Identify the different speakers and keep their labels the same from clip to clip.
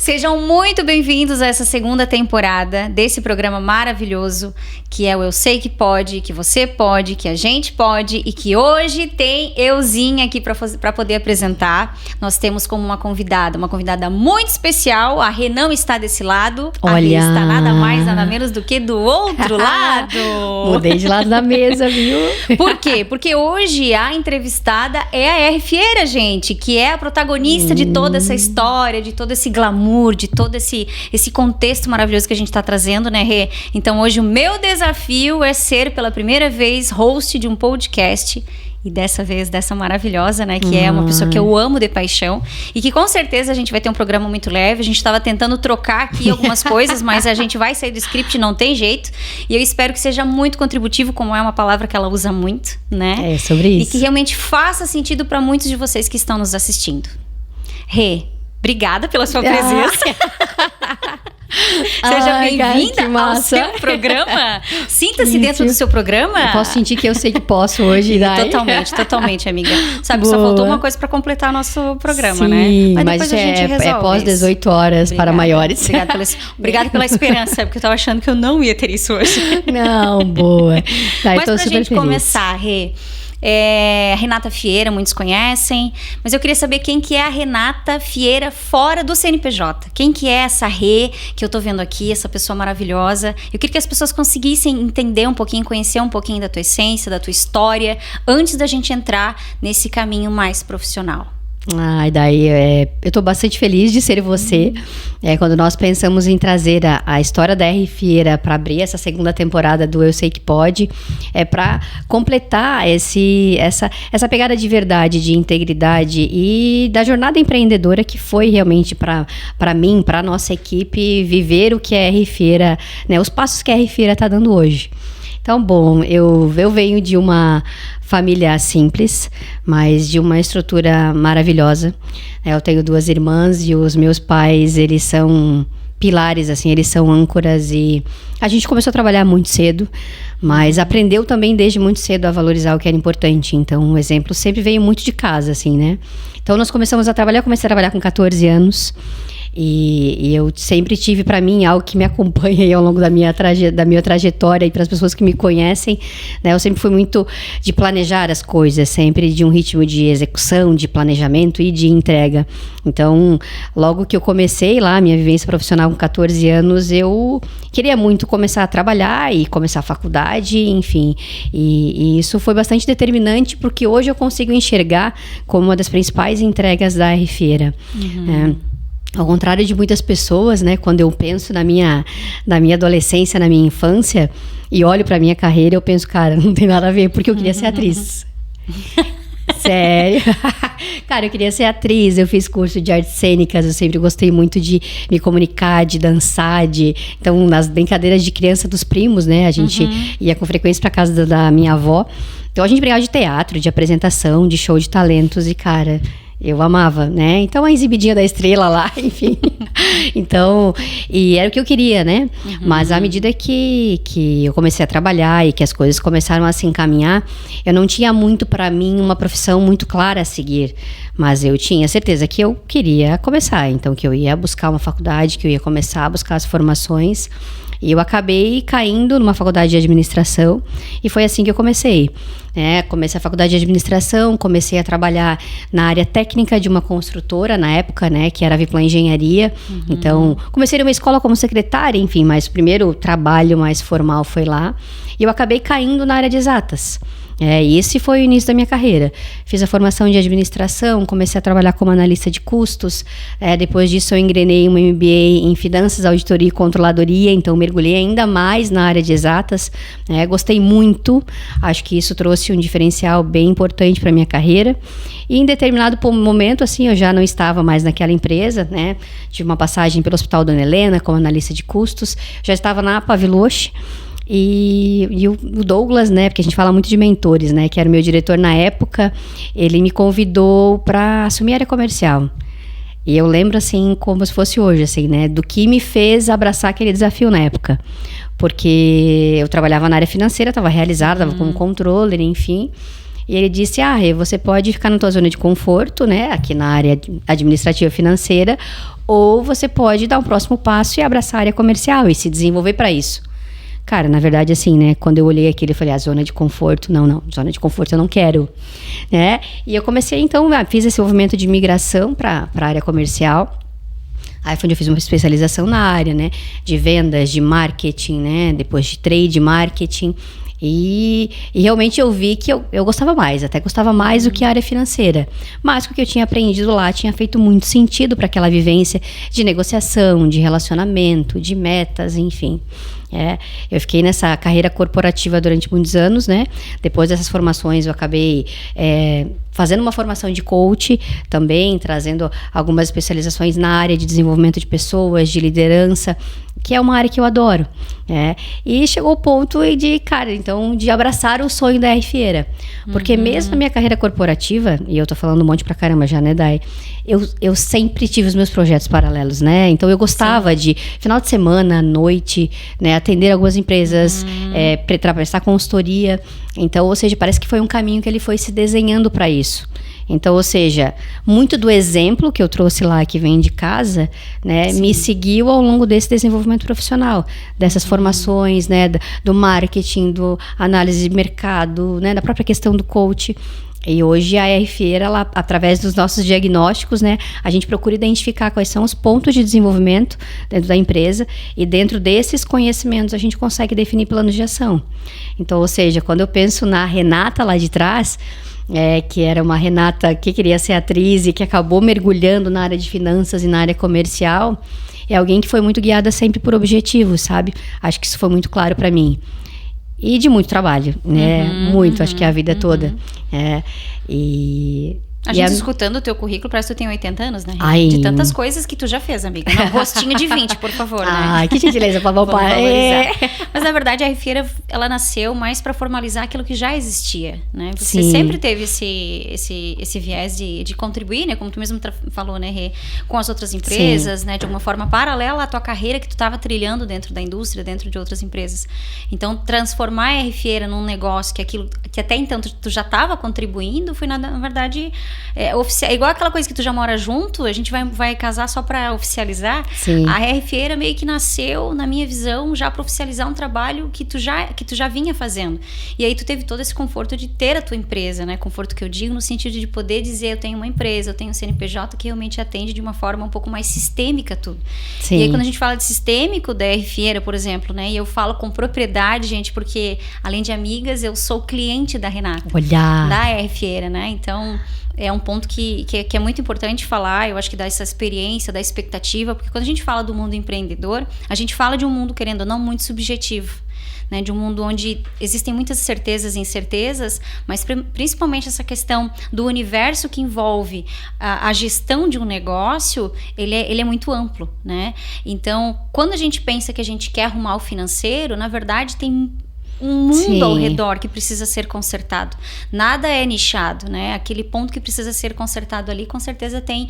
Speaker 1: Sejam muito bem-vindos a essa segunda temporada desse programa maravilhoso que é o Eu Sei Que Pode, que você pode, que a gente pode e que hoje tem euzinha aqui para poder apresentar. Nós temos como uma convidada muito especial. A Rê não está desse lado.
Speaker 2: Olha.
Speaker 1: A Rê está nada mais, nada menos do que do outro lado.
Speaker 2: Mudei de lado da mesa, viu?
Speaker 1: Por quê? Porque hoje a entrevistada é a R. Fieira, gente, que é a protagonista de toda essa história, de todo esse glamour, de todo esse contexto maravilhoso que a gente está trazendo, né, Rê? Então hoje o meu desafio é ser pela primeira vez host de um podcast. E dessa vez, dessa maravilhosa, né? Que é uma pessoa que eu amo de paixão. E que com certeza a gente vai ter um programa muito leve. A gente estava tentando trocar aqui algumas coisas, mas a gente vai sair do script, não tem jeito. E eu espero que seja muito contributivo, como é uma palavra que ela usa muito, né?
Speaker 2: É sobre isso.
Speaker 1: E que realmente faça sentido para muitos de vocês que estão nos assistindo. Rê, obrigada pela sua presença. Seja bem-vinda ao seu programa. Sinta-se dentro do seu programa.
Speaker 2: Eu posso sentir que eu sei que posso hoje. Daí.
Speaker 1: Totalmente, amiga. Sabe, só faltou uma coisa para completar o nosso programa,
Speaker 2: sim,
Speaker 1: né?
Speaker 2: Mas depois a gente resolve. É pós 18 horas para maiores.
Speaker 1: Obrigada pela esperança, porque eu tava achando que eu não ia ter isso hoje.
Speaker 2: Não, boa. Tá,
Speaker 1: mas pra gente começar, Rê, a Renata Fieira, muitos conhecem, mas eu queria saber quem que é a Renata Fieira fora do CNPJ. Quem que é essa Rê que eu tô vendo aqui, essa pessoa maravilhosa. Eu queria que as pessoas conseguissem entender um pouquinho, conhecer um pouquinho da tua essência, da tua história, antes da gente entrar nesse caminho mais profissional.
Speaker 2: E daí eu tô bastante feliz de ser você. Quando nós pensamos em trazer a história da R. Fieira para abrir essa segunda temporada do Eu Sei Que Pode, para completar essa pegada de verdade, de integridade e da jornada empreendedora que foi realmente para mim, para nossa equipe, viver o que a R. Fieira, né, os passos que a R. Fieira tá dando hoje. Então, bom, eu venho de uma família simples, mas de uma estrutura maravilhosa. Eu tenho 2 irmãs e os meus pais, eles são pilares, assim, eles são âncoras e a gente começou a trabalhar muito cedo, mas aprendeu também desde muito cedo a valorizar o que era importante. Então, um exemplo sempre veio muito de casa, assim, né? Então, nós começamos a trabalhar, eu comecei a trabalhar com 14 anos. E eu sempre tive para mim algo que me acompanha aí ao longo da minha trajetória e para as pessoas que me conhecem, né? Eu sempre fui muito de planejar as coisas, sempre de um ritmo de execução, de planejamento e de entrega. Então, logo que eu comecei lá, minha vivência profissional com 14 anos, eu queria muito começar a trabalhar e começar a faculdade, enfim. E isso foi bastante determinante porque hoje eu consigo enxergar como uma das principais entregas da R. Fieira. Ao contrário de muitas pessoas, né, quando eu penso na minha adolescência, na minha infância, e olho pra minha carreira, eu penso, cara, não tem nada a ver, porque eu queria ser atriz. Sério? Cara, eu queria ser atriz, eu fiz curso de artes cênicas, eu sempre gostei muito de me comunicar, de dançar, então nas brincadeiras de criança dos primos, né, a gente ia com frequência pra casa da minha avó, então a gente brincava de teatro, de apresentação, de show de talentos e, cara, eu amava, né? Então, a exibidinha da estrela lá, enfim. Então, e era o que eu queria, né? Mas à medida que eu comecei a trabalhar e que as coisas começaram a se encaminhar, eu não tinha muito para mim uma profissão muito clara a seguir. Mas eu tinha certeza que eu queria começar. Então, que eu ia buscar uma faculdade, que eu ia começar a buscar as formações. E eu acabei caindo numa faculdade de administração e foi assim que eu comecei. Comecei a faculdade de administração, comecei a trabalhar na área técnica de uma construtora na época, né, que era a Viplan Engenharia. Então, comecei numa escola como secretária, enfim, mas o primeiro trabalho mais formal foi lá. E eu acabei caindo na área de exatas. E esse foi o início da minha carreira. Fiz a formação de administração, comecei a trabalhar como analista de custos. Depois disso eu engrenei um MBA em finanças, auditoria e controladoria, então mergulhei ainda mais na área de exatas. Gostei muito, acho que isso trouxe um diferencial bem importante para minha carreira. E em determinado momento, assim, eu já não estava mais naquela empresa, né? Tive uma passagem pelo Hospital Dona Helena como analista de custos, já estava na Paviloche. E o Douglas, né, porque a gente fala muito de mentores, né, que era o meu diretor na época, ele me convidou para assumir a área comercial. E eu lembro, assim, como se fosse hoje, assim, né, do que me fez abraçar aquele desafio na época. Porque eu trabalhava na área financeira, estava realizada, estava como controller, enfim. E ele disse, Rê, você pode ficar na tua zona de conforto, né, aqui na área administrativa financeira, ou você pode dar um próximo passo e abraçar a área comercial e se desenvolver para isso. Cara, na verdade, assim, né, quando eu olhei aquilo, eu falei, zona de conforto, não, zona de conforto eu não quero, né? E eu comecei, então, fiz esse movimento de migração para a área comercial. Aí foi onde eu fiz uma especialização na área, né, de vendas, de marketing, né, depois de trade, marketing. E realmente eu vi que eu gostava mais, até gostava mais do que a área financeira. Mas o que eu tinha aprendido lá tinha feito muito sentido para aquela vivência de negociação, de relacionamento, de metas, enfim. Eu fiquei nessa carreira corporativa durante muitos anos, né? Depois dessas formações eu acabei fazendo uma formação de coach também, trazendo algumas especializações na área de desenvolvimento de pessoas, de liderança, que é uma área que eu adoro. E chegou o ponto de abraçar o sonho da R Fieira. Porque mesmo na minha carreira corporativa, e eu tô falando um monte pra caramba já, né, Dai? Eu sempre tive os meus projetos paralelos, né? Então eu gostava de, final de semana, à noite, né, atender algumas empresas, prestar consultoria. Então, ou seja, parece que foi um caminho que ele foi se desenhando para isso. Então, ou seja, muito do exemplo que eu trouxe lá, que vem de casa, né, me seguiu ao longo desse desenvolvimento profissional, dessas formações, né, do marketing, do análise de mercado, né, da própria questão do coach. E hoje a R Fieira, ela, através dos nossos diagnósticos, né, a gente procura identificar quais são os pontos de desenvolvimento dentro da empresa e dentro desses conhecimentos a gente consegue definir planos de ação. Então, ou seja, quando eu penso na Renata lá de trás, que era uma Renata que queria ser atriz e que acabou mergulhando na área de finanças e na área comercial, é alguém que foi muito guiada sempre por objetivos, sabe? Acho que isso foi muito claro para mim. E de muito trabalho, né? Acho que é a vida toda.
Speaker 1: A gente escutando o teu currículo, parece que tu tem 80 anos, né?
Speaker 2: Ai.
Speaker 1: De tantas coisas que tu já fez, amiga. Não, rostinho de 20, por favor, né?
Speaker 2: Ai, que gentileza, papai.
Speaker 1: Mas, na verdade, a R Fieira, ela nasceu mais para formalizar aquilo que já existia, né? Você
Speaker 2: Sim.
Speaker 1: sempre teve esse viés de contribuir, né? Como tu mesmo falou, né, Rê? Com as outras empresas, Sim. né? De uma forma paralela à tua carreira que tu estava trilhando dentro da indústria, dentro de outras empresas. Então, transformar a R Fieira num negócio que até então tu já estava contribuindo, foi, na verdade... igual aquela coisa que tu já mora junto, a gente vai casar só para oficializar.
Speaker 2: Sim.
Speaker 1: A R Fieira meio que nasceu, na minha visão, já para oficializar um trabalho que tu já vinha fazendo. E aí tu teve todo esse conforto de ter a tua empresa, né? Conforto que eu digo no sentido de poder dizer, eu tenho uma empresa, eu tenho um CNPJ que realmente atende de uma forma um pouco mais sistêmica tudo.
Speaker 2: Sim.
Speaker 1: E aí quando a gente fala de sistêmico da R Fieira, por exemplo, né? E eu falo com propriedade, gente, porque além de amigas, eu sou cliente da Renata.
Speaker 2: Olha.
Speaker 1: Da R Fieira, né? Então... é um ponto que é muito importante falar, eu acho que dá essa experiência, da expectativa, porque quando a gente fala do mundo empreendedor, a gente fala de um mundo, querendo ou não, muito subjetivo, né? De um mundo onde existem muitas certezas e incertezas, mas principalmente essa questão do universo que envolve a gestão de um negócio, ele é muito amplo, né? Então, quando a gente pensa que a gente quer arrumar o financeiro, na verdade tem um mundo
Speaker 2: Sim.
Speaker 1: ao redor que precisa ser consertado. Nada é nichado, né? Aquele ponto que precisa ser consertado ali, com certeza tem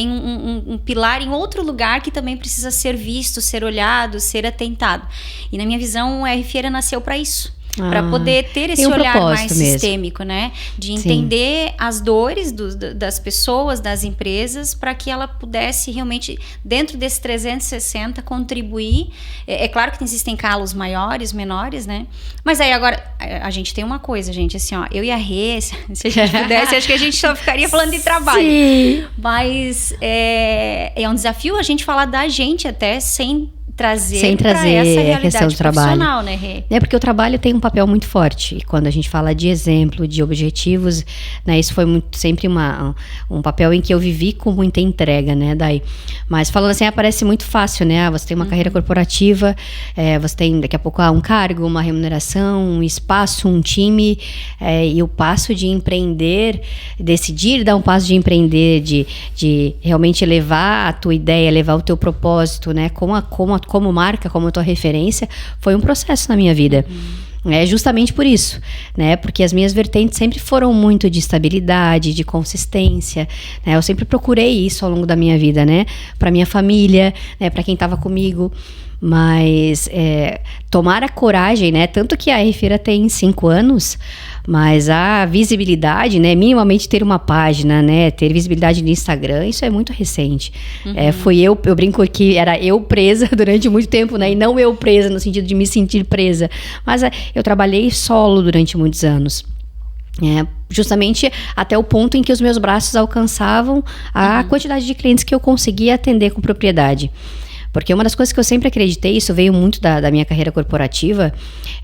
Speaker 1: um pilar em outro lugar que também precisa ser visto, ser olhado, ser atentado. E na minha visão, a R Fieira nasceu para isso. Para poder ter esse olhar mais sistêmico, né? De entender Sim. as dores das pessoas, das empresas, para que ela pudesse realmente, dentro desse 360, contribuir. É claro que existem calos maiores, menores, né? Mas aí agora, a gente tem uma coisa, gente, assim, ó, eu e a Rê, se a gente pudesse, acho que a gente só ficaria falando de trabalho.
Speaker 2: Sim.
Speaker 1: Mas é um desafio a gente falar da gente até sem trazer
Speaker 2: essa
Speaker 1: realidade
Speaker 2: questão do trabalho,
Speaker 1: né, Rê?
Speaker 2: Porque o trabalho tem um papel muito forte. E quando a gente fala de exemplo, de objetivos, né, isso foi sempre um papel em que eu vivi com muita entrega, né, Dai? Mas falando assim, parece muito fácil, né? Você tem uma carreira corporativa, você tem daqui a pouco um cargo, uma remuneração, um espaço, um time, e o passo de empreender, decidir dar um passo de empreender, de realmente levar a tua ideia, levar o teu propósito, né? Como marca, como tua referência, foi um processo na minha vida. Justamente por isso, né? Porque as minhas vertentes sempre foram muito de estabilidade, de consistência, né? Eu sempre procurei isso ao longo da minha vida, né? Para minha família, né? Para quem estava comigo. Mas tomar a coragem, né? Tanto que a R Feira tem 5 anos, mas a visibilidade, né? Minimamente ter uma página, né? Ter visibilidade no Instagram, isso é muito recente. Eu brinco que era eu presa durante muito tempo, né? E não eu presa no sentido de me sentir presa. Mas eu trabalhei solo durante muitos anos. Justamente até o ponto em que os meus braços alcançavam a quantidade de clientes que eu conseguia atender com propriedade. Porque uma das coisas que eu sempre acreditei, isso veio muito da minha carreira corporativa,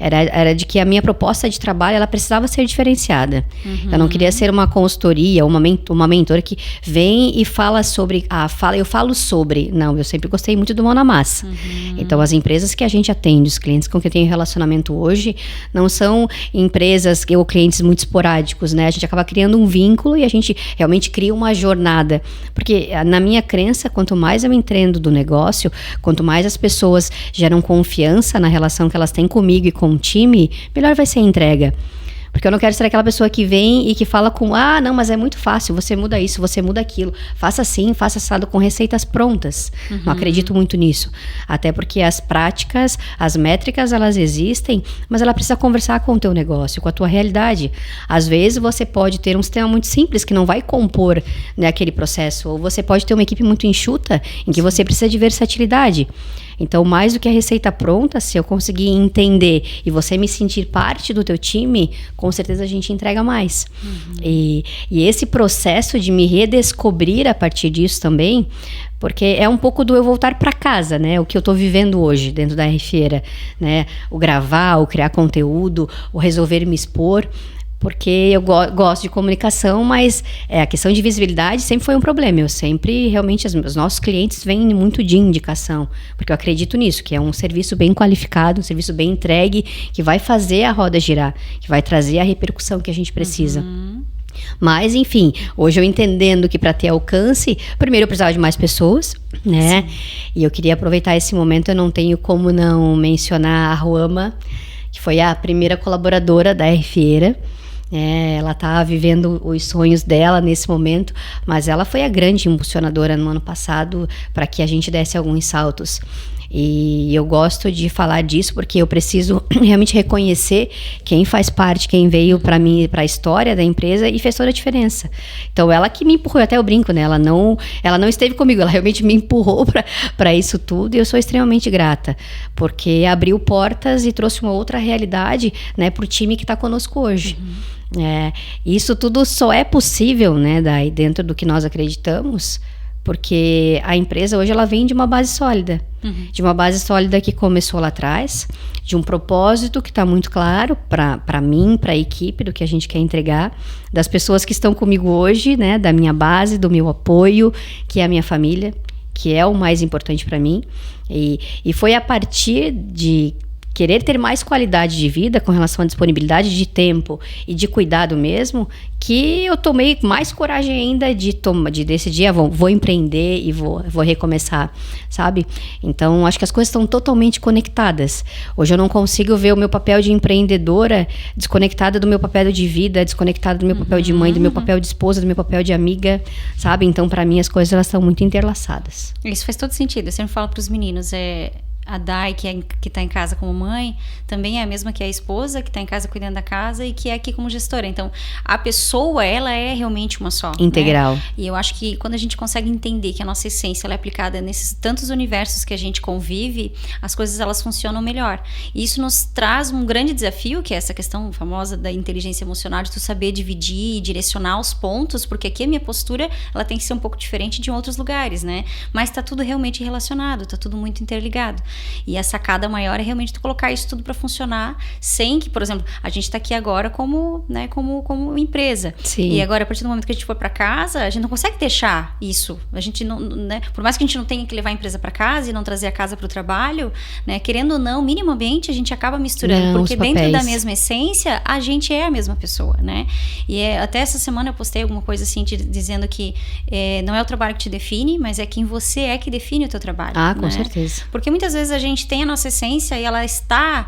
Speaker 2: era de que a minha proposta de trabalho, ela precisava ser diferenciada. Eu não queria ser uma consultoria, uma mentora que vem e fala sobre, eu falo sobre. Não, eu sempre gostei muito do mão na massa. Então, as empresas que a gente atende, os clientes com quem eu tenho relacionamento hoje, não são empresas ou clientes muito esporádicos, né? A gente acaba criando um vínculo e a gente realmente cria uma jornada. Porque, na minha crença, quanto mais eu entendo do negócio, quanto mais as pessoas geram confiança na relação que elas têm comigo e com o time, melhor vai ser a entrega. Porque eu não quero ser aquela pessoa que vem e que fala não, mas é muito fácil, você muda isso, você muda aquilo. Faça assim, faça assado, com receitas prontas. Não acredito muito nisso. Até porque as práticas, as métricas, elas existem, mas ela precisa conversar com o teu negócio, com a tua realidade. Às vezes você pode ter um sistema muito simples que não vai compor, né, aquele processo. Ou você pode ter uma equipe muito enxuta, em que você precisa de versatilidade. Então, mais do que a receita pronta, se eu conseguir entender e você me sentir parte do teu time, com certeza a gente entrega mais. E esse processo de me redescobrir a partir disso também, porque é um pouco do eu voltar para casa, né? O que eu tô vivendo hoje dentro da R Feira, né? O gravar, o criar conteúdo, o resolver me expor. Porque eu gosto de comunicação, mas a questão de visibilidade sempre foi um problema. Eu sempre, realmente, os nossos clientes vêm muito de indicação, porque eu acredito nisso, que é um serviço bem qualificado, um serviço bem entregue, que vai fazer a roda girar, que vai trazer a repercussão que a gente precisa. Mas, enfim, hoje eu entendendo que para ter alcance, primeiro eu precisava de mais pessoas, né? Sim. E eu queria aproveitar esse momento, eu não tenho como não mencionar a Ruama, que foi a primeira colaboradora da R Feira. Ela está vivendo os sonhos dela nesse momento, mas ela foi a grande impulsionadora no ano passado para que a gente desse alguns saltos. E eu gosto de falar disso porque eu preciso realmente reconhecer quem faz parte, quem veio para mim, para a história da empresa e fez toda a diferença. Então ela que me empurrou, até eu brinco, né? Ela não esteve comigo, ela realmente me empurrou para isso tudo e eu sou extremamente grata, porque abriu portas e trouxe uma outra realidade, né, para o time que está conosco hoje. Isso tudo só é possível, né, daí dentro do que nós acreditamos, porque a empresa hoje ela vem de uma base sólida, de uma base sólida que começou lá atrás, de um propósito que está muito claro para mim, para a equipe, do que a gente quer entregar, das pessoas que estão comigo hoje, né, da minha base, do meu apoio, que é a minha família, que é o mais importante para mim, e foi a partir de querer ter mais qualidade de vida com relação à disponibilidade de tempo e de cuidado mesmo, que eu tomei mais coragem ainda de decidir, vou empreender e vou recomeçar, sabe? Então, acho que as coisas estão totalmente conectadas. Hoje eu não consigo ver o meu papel de empreendedora desconectada do meu papel de vida, desconectada do meu papel de mãe, do meu papel de esposa, do meu papel de amiga, sabe? Então, para mim, as coisas elas estão muito interlaçadas.
Speaker 1: Isso faz todo sentido. Eu sempre falo para os meninos, a Dai, que está em casa como mãe, também é a mesma que a esposa, que está em casa cuidando da casa e que é aqui como gestora. Então, a pessoa, ela é realmente uma só.
Speaker 2: Integral.
Speaker 1: Né? E eu acho que quando a gente consegue entender que a nossa essência ela é aplicada nesses tantos universos que a gente convive, as coisas elas funcionam melhor. E isso nos traz um grande desafio, que é essa questão famosa da inteligência emocional, de tu saber dividir e direcionar os pontos, porque aqui a minha postura, ela tem que ser um pouco diferente de outros lugares, né? Mas tá tudo realmente relacionado, tá tudo muito interligado. E a sacada maior é realmente tu colocar isso tudo para funcionar sem que, por exemplo, a gente tá aqui agora como empresa.
Speaker 2: Sim.
Speaker 1: E agora, a partir do momento que a gente for para casa, a gente não consegue deixar isso. A gente não, né? Por mais que a gente não tenha que levar a empresa para casa e não trazer a casa para o trabalho, né? Querendo ou não, minimamente a gente acaba misturando, porque dentro da mesma essência, a gente é a mesma pessoa, né? E até essa semana eu postei alguma coisa assim, dizendo que não é o trabalho que te define, mas é quem você é que define o teu trabalho.
Speaker 2: Com
Speaker 1: né?
Speaker 2: certeza.
Speaker 1: Porque muitas vezes vezes a gente tem a nossa essência e ela está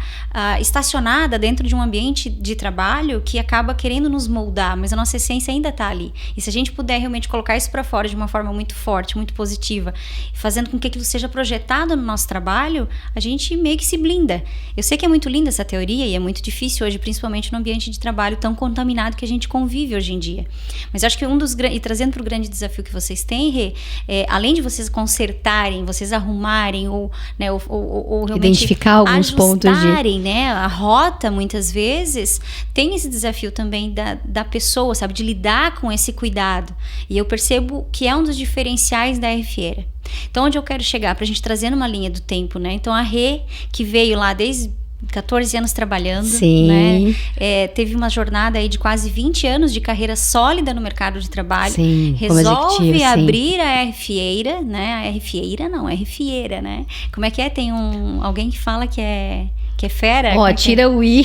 Speaker 1: estacionada dentro de um ambiente de trabalho que acaba querendo nos moldar, mas a nossa essência ainda está ali. E se a gente puder realmente colocar isso para fora de uma forma muito forte, muito positiva, fazendo com que aquilo seja projetado no nosso trabalho, a gente meio que se blinda. Eu sei que é muito linda essa teoria e é muito difícil hoje, principalmente no ambiente de trabalho tão contaminado que a gente convive hoje em dia. Mas eu acho que e trazendo para o grande desafio que vocês têm, Rê, além de vocês consertarem, vocês arrumarem ou realmente
Speaker 2: identificar alguns pontos
Speaker 1: de né, a rota, muitas vezes, tem esse desafio também da pessoa, sabe, de lidar com esse cuidado. E eu percebo que é um dos diferenciais da R-Fieira. Então, onde eu quero chegar? Pra gente trazer numa linha do tempo, né? Então, a Rê, que veio lá desde 14 anos trabalhando,
Speaker 2: Sim.
Speaker 1: né? Teve uma jornada aí de quase 20 anos de carreira sólida no mercado de trabalho.
Speaker 2: Sim,
Speaker 1: resolve abrir a R-Fieira, né? A R-Fieira não, a R-Fieira, né? Como é que é? Tem alguém que fala que é fera?
Speaker 2: Ó, tira o I.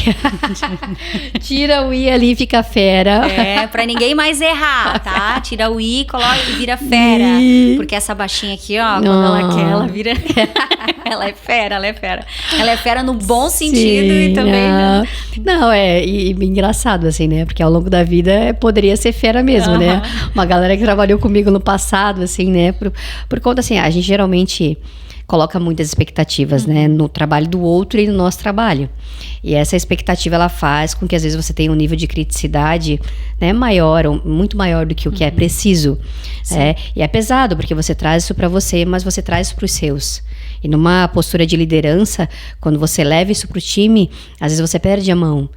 Speaker 2: Tira o I ali e fica fera.
Speaker 1: Pra ninguém mais errar, tá? Tira o I, coloca e vira fera. Porque essa baixinha aqui, ó, quando ela quer, ela vira... ela é fera. Ela é fera no bom sentido e também...
Speaker 2: Não, e engraçado, assim, né? Porque ao longo da vida poderia ser fera mesmo, né? Uma galera que trabalhou comigo no passado, assim, né? Por conta, assim, a gente geralmente... coloca muitas expectativas, né, no trabalho do outro e no nosso trabalho. E essa expectativa, ela faz com que às vezes você tenha um nível de criticidade, né, maior, ou muito maior do que o que é preciso. E é pesado, porque você traz isso para você, mas você traz isso para os seus. E numa postura de liderança, quando você leva isso para o time, às vezes você perde a mão.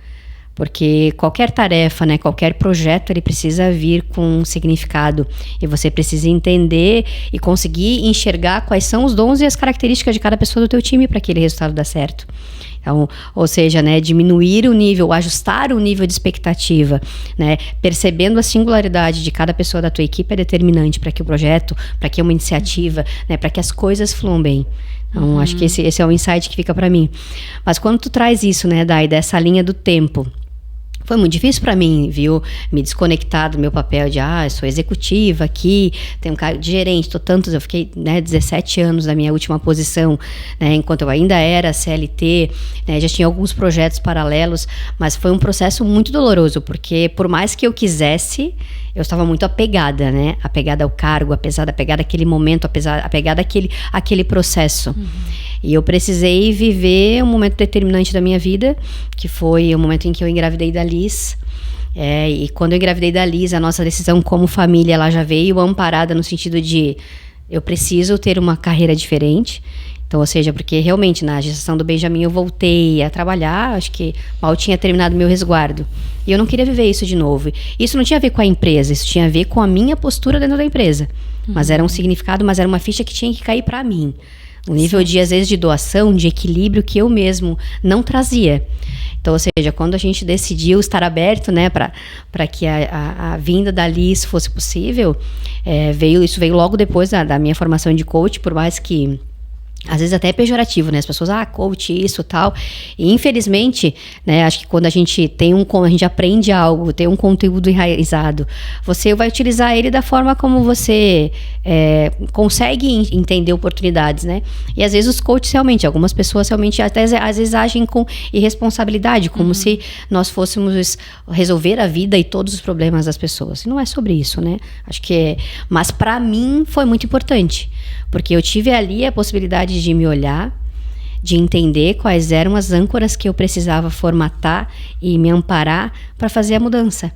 Speaker 2: Porque qualquer tarefa, né, qualquer projeto, ele precisa vir com um significado. E você precisa entender e conseguir enxergar quais são os dons e as características de cada pessoa do teu time para aquele resultado dar certo. Então, ou seja, né, diminuir o nível, ajustar o nível de expectativa, né, percebendo a singularidade de cada pessoa da tua equipe é determinante para que o projeto, para que uma iniciativa, né, para que as coisas fluam bem. Então, acho que esse é o insight que fica para mim. Mas quando tu traz isso, né, Dai, dessa linha do tempo, foi muito difícil para mim, viu? Me desconectar do meu papel de, eu sou executiva aqui, tenho um cargo de gerente, eu fiquei, né, 17 anos na minha última posição, né, enquanto eu ainda era CLT, né, já tinha alguns projetos paralelos, mas foi um processo muito doloroso, porque por mais que eu quisesse, eu estava muito apegada, né? Apegada ao cargo, apegada àquele momento, apegada àquele processo. E eu precisei viver um momento determinante da minha vida, que foi o momento em que eu engravidei da Liz. E quando eu engravidei da Liz, a nossa decisão como família, ela já veio amparada no sentido de eu preciso ter uma carreira diferente. Então, ou seja, porque realmente na gestação do Benjamin eu voltei a trabalhar, acho que mal tinha terminado meu resguardo. E eu não queria viver isso de novo. Isso não tinha a ver com a empresa, isso tinha a ver com a minha postura dentro da empresa. Mas era um significado, mas era uma ficha que tinha que cair para mim. Um nível de, às vezes, de doação, de equilíbrio que eu mesmo não trazia. Então, ou seja, quando a gente decidiu estar aberto, né, para que a vinda da Liz fosse possível, isso veio logo depois da minha formação de coach, por mais que às vezes até é pejorativo, né? As pessoas, coach, isso, tal. E infelizmente, né, acho que quando a gente a gente aprende algo, tem um conteúdo enraizado, você vai utilizar ele da forma como você consegue entender oportunidades, né? E às vezes os coaches realmente, algumas pessoas realmente até às vezes agem com irresponsabilidade, como se nós fôssemos resolver a vida e todos os problemas das pessoas. E não é sobre isso, né? Acho que mas para mim foi muito importante, porque eu tive ali a possibilidade de me olhar, de entender quais eram as âncoras que eu precisava formatar e me amparar para fazer a mudança.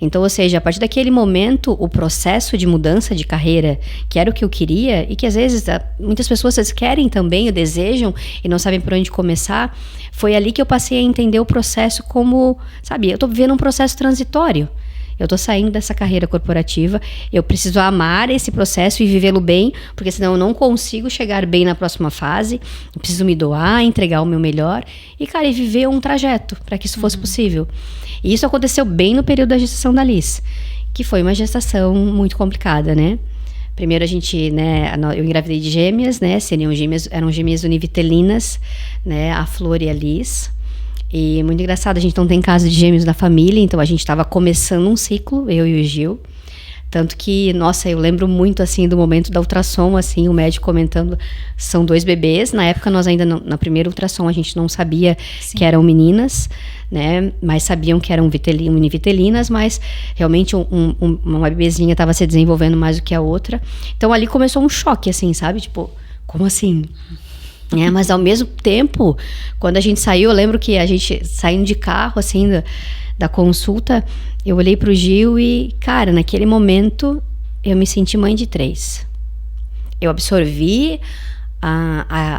Speaker 2: Então, ou seja, a partir daquele momento, o processo de mudança de carreira, que era o que eu queria, e que às vezes muitas pessoas querem também, ou desejam, e não sabem por onde começar, foi ali que eu passei a entender o processo como, sabe, eu estou vivendo um processo transitório. Eu estou saindo dessa carreira corporativa, eu preciso amar esse processo e vivê-lo bem, porque senão eu não consigo chegar bem na próxima fase, eu preciso me doar, entregar o meu melhor e, cara, viver um trajeto para que isso fosse possível. E isso aconteceu bem no período da gestação da Liz, que foi uma gestação muito complicada, né? Primeiro a gente, né, eu engravidei de gêmeas, né, eram gêmeas univitelinas, né, a Flor e a Liz. E muito engraçado, a gente não tem caso de gêmeos na família, então a gente estava começando um ciclo, eu e o Gil. Tanto que, nossa, eu lembro muito, assim, do momento da ultrassom, assim, o médico comentando, são 2 bebês. Na época, nós ainda não, na primeira ultrassom, a gente não sabia que eram meninas, né? Mas sabiam que eram univitelinas, mas realmente uma bebezinha estava se desenvolvendo mais do que a outra. Então, ali começou um choque, assim, sabe? Tipo, como assim? Mas, ao mesmo tempo, quando a gente saiu, eu lembro que a gente, saindo de carro, assim, da consulta, eu olhei pro Gil e, cara, naquele momento eu me senti mãe de 3. Eu absorvi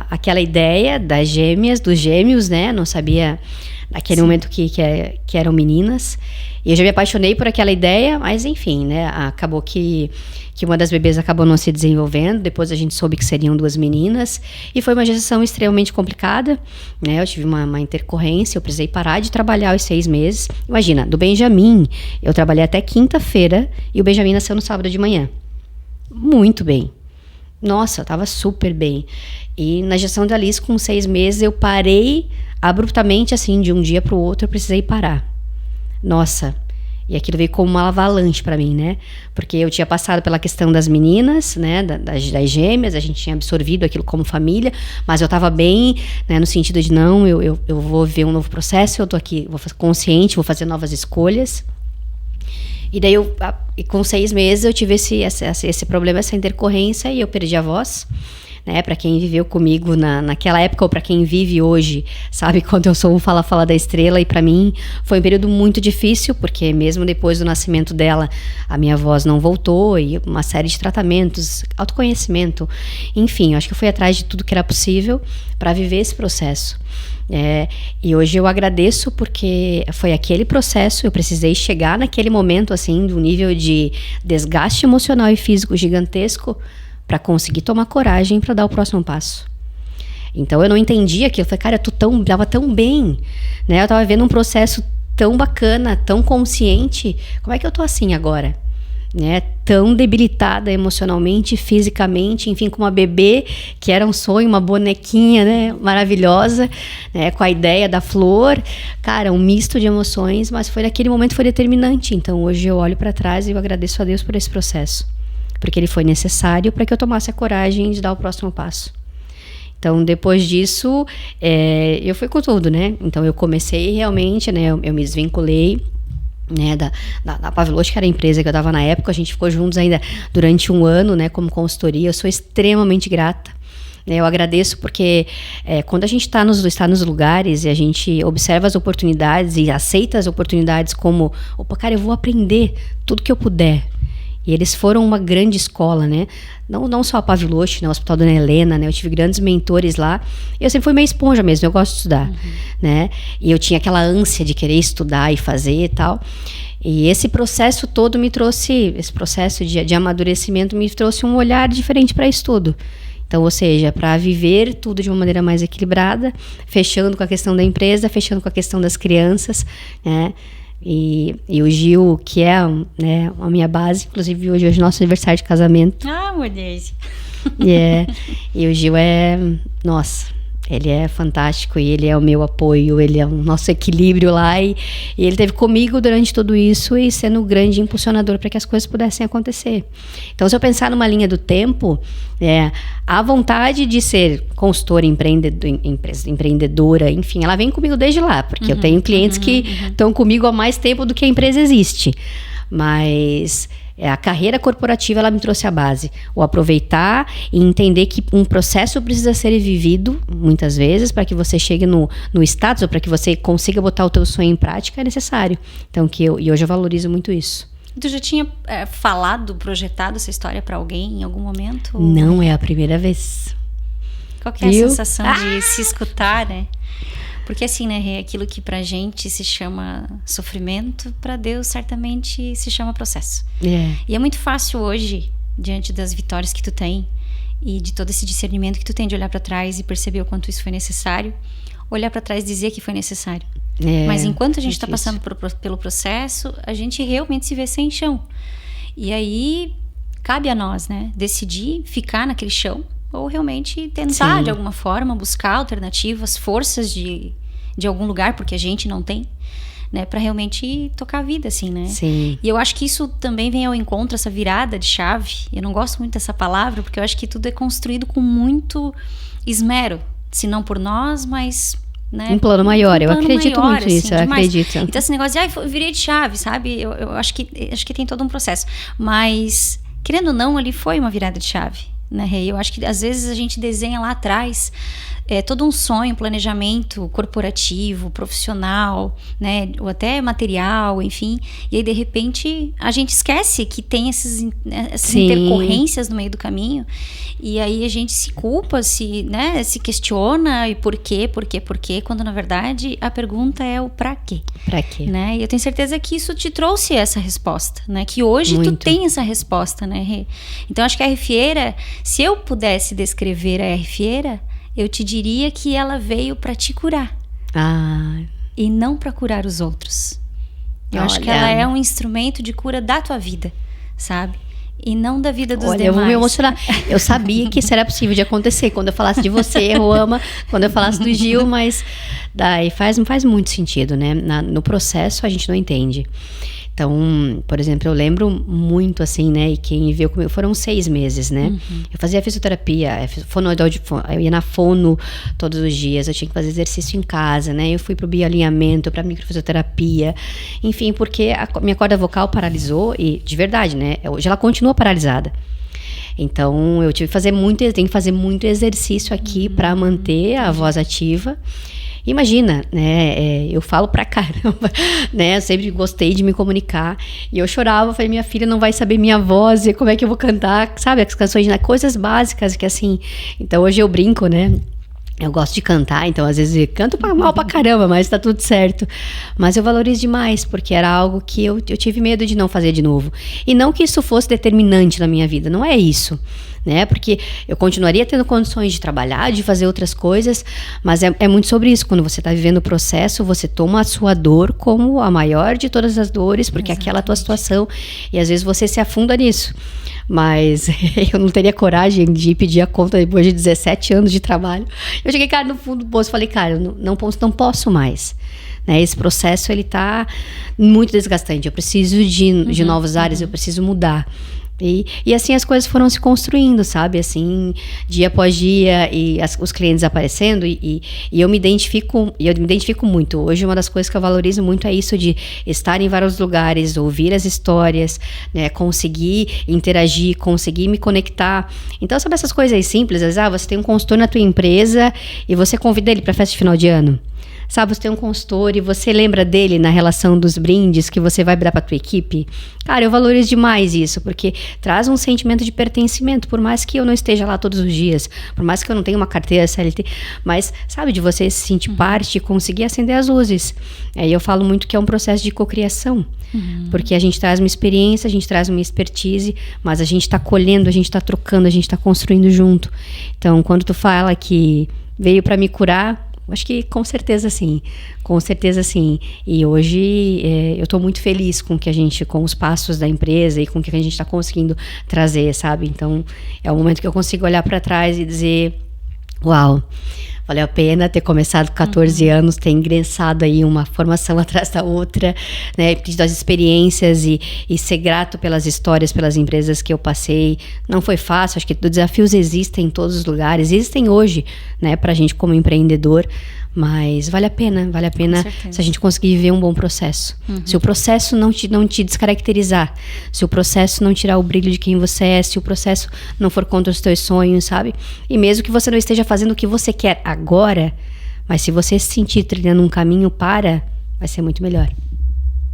Speaker 2: aquela ideia das gêmeas, dos gêmeos, né? Não sabia naquele momento que eram meninas. E eu já me apaixonei por aquela ideia, mas enfim, né? Acabou que uma das bebês acabou não se desenvolvendo. Depois a gente soube que seriam 2 meninas. E foi uma gestação extremamente complicada, né? Eu tive uma intercorrência, eu precisei parar de trabalhar os 6 meses. Imagina, do Benjamin, eu trabalhei até quinta-feira e o Benjamin nasceu no sábado de manhã. Muito bem. Nossa, eu tava super bem. E na gestação da Alice, com 6 meses, eu parei abruptamente, assim, de um dia pro outro, eu precisei parar. Nossa, e aquilo veio como uma avalanche para mim, né? Porque eu tinha passado pela questão das meninas, né? Das gêmeas, a gente tinha absorvido aquilo como família, mas eu tava bem, né? No sentido de, não, eu vou ver um novo processo, eu tô aqui, vou fazer consciente, vou fazer novas escolhas. E daí, com 6 meses, eu tive esse problema, essa intercorrência, e eu perdi a voz. Né, para quem viveu comigo naquela época, ou para quem vive hoje, sabe, quando eu sou um fala da estrela, e para mim foi um período muito difícil, porque mesmo depois do nascimento dela, a minha voz não voltou, e uma série de tratamentos, autoconhecimento, enfim, eu acho que eu fui atrás de tudo que era possível para viver esse processo. E hoje eu agradeço, porque foi aquele processo, eu precisei chegar naquele momento, assim, do nível de desgaste emocional e físico gigantesco, para conseguir tomar coragem para dar o próximo passo. Então eu não entendia aquilo. Eu falei, cara, eu tava tão bem, né? Eu tava vendo um processo tão bacana, tão consciente. Como é que eu tô assim agora? Né? Tão debilitada emocionalmente, fisicamente, enfim, com uma bebê que era um sonho, uma bonequinha, né? Maravilhosa, né? Com a ideia da flor. Cara, um misto de emoções, mas naquele momento foi determinante. Então hoje eu olho para trás e eu agradeço a Deus por esse processo. Porque ele foi necessário para que eu tomasse a coragem de dar o próximo passo. Então, depois disso, eu fui com tudo, né? Então, eu comecei realmente, né? Eu me desvinculei, né? Da Pavlotti, que era a empresa que eu estava na época. A gente ficou juntos ainda durante 1 ano, né? Como consultoria. Eu sou extremamente grata. Eu agradeço porque quando a gente está nos lugares e a gente observa as oportunidades e aceita as oportunidades como, opa, cara, eu vou aprender tudo que eu puder. E eles foram uma grande escola, né? Não só a Pavlotti, né? O Hospital Dona Helena, né? Eu tive grandes mentores lá. Eu sempre fui meio esponja mesmo, eu gosto de estudar, né? E eu tinha aquela ânsia de querer estudar e fazer e tal. E esse processo todo me trouxe, esse processo de amadurecimento me trouxe um olhar diferente para estudo. Então, ou seja, para viver tudo de uma maneira mais equilibrada, fechando com a questão da empresa, fechando com a questão das crianças, né? E o Gil, que é, né, a minha base, inclusive hoje é o nosso aniversário de casamento.
Speaker 1: Ah, mulher.
Speaker 2: E o Gil nossa, ele é fantástico, e ele é o meu apoio, ele é o nosso equilíbrio lá, e ele esteve comigo durante tudo isso e sendo um grande impulsionador para que as coisas pudessem acontecer. Então, se eu pensar numa linha do tempo, a vontade de ser consultora, empreendedora, enfim, ela vem comigo desde lá, porque eu tenho clientes que estão comigo há mais tempo do que a empresa existe. Mas a carreira corporativa, ela me trouxe a base. O aproveitar e entender que um processo precisa ser vivido, muitas vezes, para que você chegue no status, ou para que você consiga botar o teu sonho em prática, é necessário. Então, e hoje eu valorizo muito isso.
Speaker 1: Tu já tinha projetado essa história para alguém em algum momento?
Speaker 2: Não, é a primeira vez.
Speaker 1: Qual que é a sensação de se escutar, né? Porque assim, né, aquilo que pra gente se chama sofrimento, pra Deus certamente se chama processo. E é muito fácil hoje, diante das vitórias que tu tem e de todo esse discernimento que tu tem de olhar pra trás e perceber o quanto isso foi necessário, olhar pra trás e dizer que foi necessário. Mas enquanto a gente tá passando pelo processo, a gente realmente se vê sem chão. E aí, cabe a nós, né, decidir ficar naquele chão ou realmente tentar, de alguma forma, buscar alternativas, forças de algum lugar, porque a gente não tem, né, para realmente tocar a vida, assim, né?
Speaker 2: Sim.
Speaker 1: E eu acho que isso também vem ao encontro, essa virada de chave. Eu não gosto muito dessa palavra, porque eu acho que tudo é construído com muito esmero, se não por nós, mas... né?
Speaker 2: Um plano maior, eu acredito
Speaker 1: maior,
Speaker 2: muito nisso, eu
Speaker 1: demais.
Speaker 2: acredito.
Speaker 1: Então esse negócio de, eu virei de chave, sabe? Eu acho que tem todo um processo. Mas, querendo ou não, ali foi uma virada de chave, né, Rei? Eu acho que às vezes a gente desenha lá atrás todo um sonho, planejamento corporativo, profissional, né, ou até material, enfim, e aí de repente a gente esquece que tem essas intercorrências no meio do caminho, e aí a gente se culpa, né, se questiona, e por quê, quando na verdade a pergunta é o pra quê.
Speaker 2: Pra quê?
Speaker 1: Né? E eu tenho certeza que isso te trouxe essa resposta, né? Que hoje
Speaker 2: Muito.
Speaker 1: tu tem essa resposta, né, Rê? Então acho que a R Fieira, se eu pudesse descrever a R Fieira, eu te diria que ela veio para te curar. E não para curar os outros. Eu acho que ela é um instrumento de cura da tua vida, sabe? E não da vida dos demais.
Speaker 2: Eu vou me emocionar. Eu sabia que isso era possível de acontecer quando eu falasse de você, Roama, quando eu falasse do Gil, mas daí faz muito sentido, né? No processo a gente não entende. Então, por exemplo, eu lembro muito, assim, né? E quem viveu comigo foram 6 meses, né? Uhum. Eu fazia fisioterapia, eu ia na fono todos os dias, eu tinha que fazer exercício em casa, né? Eu fui pro bioalinhamento, pra microfisioterapia, enfim, porque a minha corda vocal paralisou, e de verdade, né? Hoje ela continua paralisada. Então, eu tenho que fazer muito exercício aqui para manter a voz ativa. Imagina, né, eu falo pra caramba, né, eu sempre gostei de me comunicar, e eu chorava, falei, minha filha não vai saber minha voz, e como é que eu vou cantar, sabe, as canções, né, coisas básicas que assim, então hoje eu brinco, né, eu gosto de cantar, então às vezes eu canto mal pra caramba, mas tá tudo certo. Mas eu valorizo demais, porque era algo que eu tive medo de não fazer de novo. E não que isso fosse determinante na minha vida, não é isso, né? Porque eu continuaria tendo condições de trabalhar, de fazer outras coisas, mas é muito sobre isso. Quando você tá vivendo o processo, você toma a sua dor como a maior de todas as dores, porque aquela é a tua situação, e às vezes você se afunda nisso. Mas eu não teria coragem de pedir a conta depois de 17 anos de trabalho. Eu cheguei, cara, no fundo do poço, falei, cara, eu não posso mais. Né? Esse processo, ele tá muito desgastante. Eu preciso de novos áreas, eu preciso mudar. E assim as coisas foram se construindo, sabe? Assim, dia após dia, e os clientes aparecendo, e eu me identifico muito. Hoje, uma das coisas que eu valorizo muito é isso de estar em vários lugares, ouvir as histórias, né? Conseguir interagir, conseguir me conectar. Então, sabe essas coisas simples? Você tem um consultor na tua empresa e você convida ele para festa de final de ano. Sabe, você tem um consultor e você lembra dele na relação dos brindes que você vai dar para tua equipe? Cara, eu valorizo demais isso, porque traz um sentimento de pertencimento, por mais que eu não esteja lá todos os dias, por mais que eu não tenha uma carteira CLT, mas, sabe, de você se sentir parte e conseguir acender as luzes. Aí eu falo muito que é um processo de cocriação, porque a gente traz uma experiência, a gente traz uma expertise, mas a gente está colhendo, a gente está trocando, a gente está construindo junto. Então, quando tu fala que veio para me curar, acho que com certeza sim. E hoje eu estou muito feliz com os passos da empresa e com o que a gente está conseguindo trazer, sabe? Então é o momento que eu consigo olhar para trás e dizer, uau, valeu a pena ter começado com 14 anos, ter ingressado aí uma formação atrás da outra, né, das experiências e ser grato pelas histórias, pelas empresas que eu passei. Não foi fácil, acho que desafios existem em todos os lugares, existem hoje, né, pra gente como empreendedor, mas vale a pena se a gente conseguir viver um bom processo. Se o processo não te descaracterizar, se o processo não tirar o brilho de quem você é, se o processo não for contra os teus sonhos, sabe? E mesmo que você não esteja fazendo o que você quer agora, mas se você se sentir trilhando um caminho vai ser muito melhor.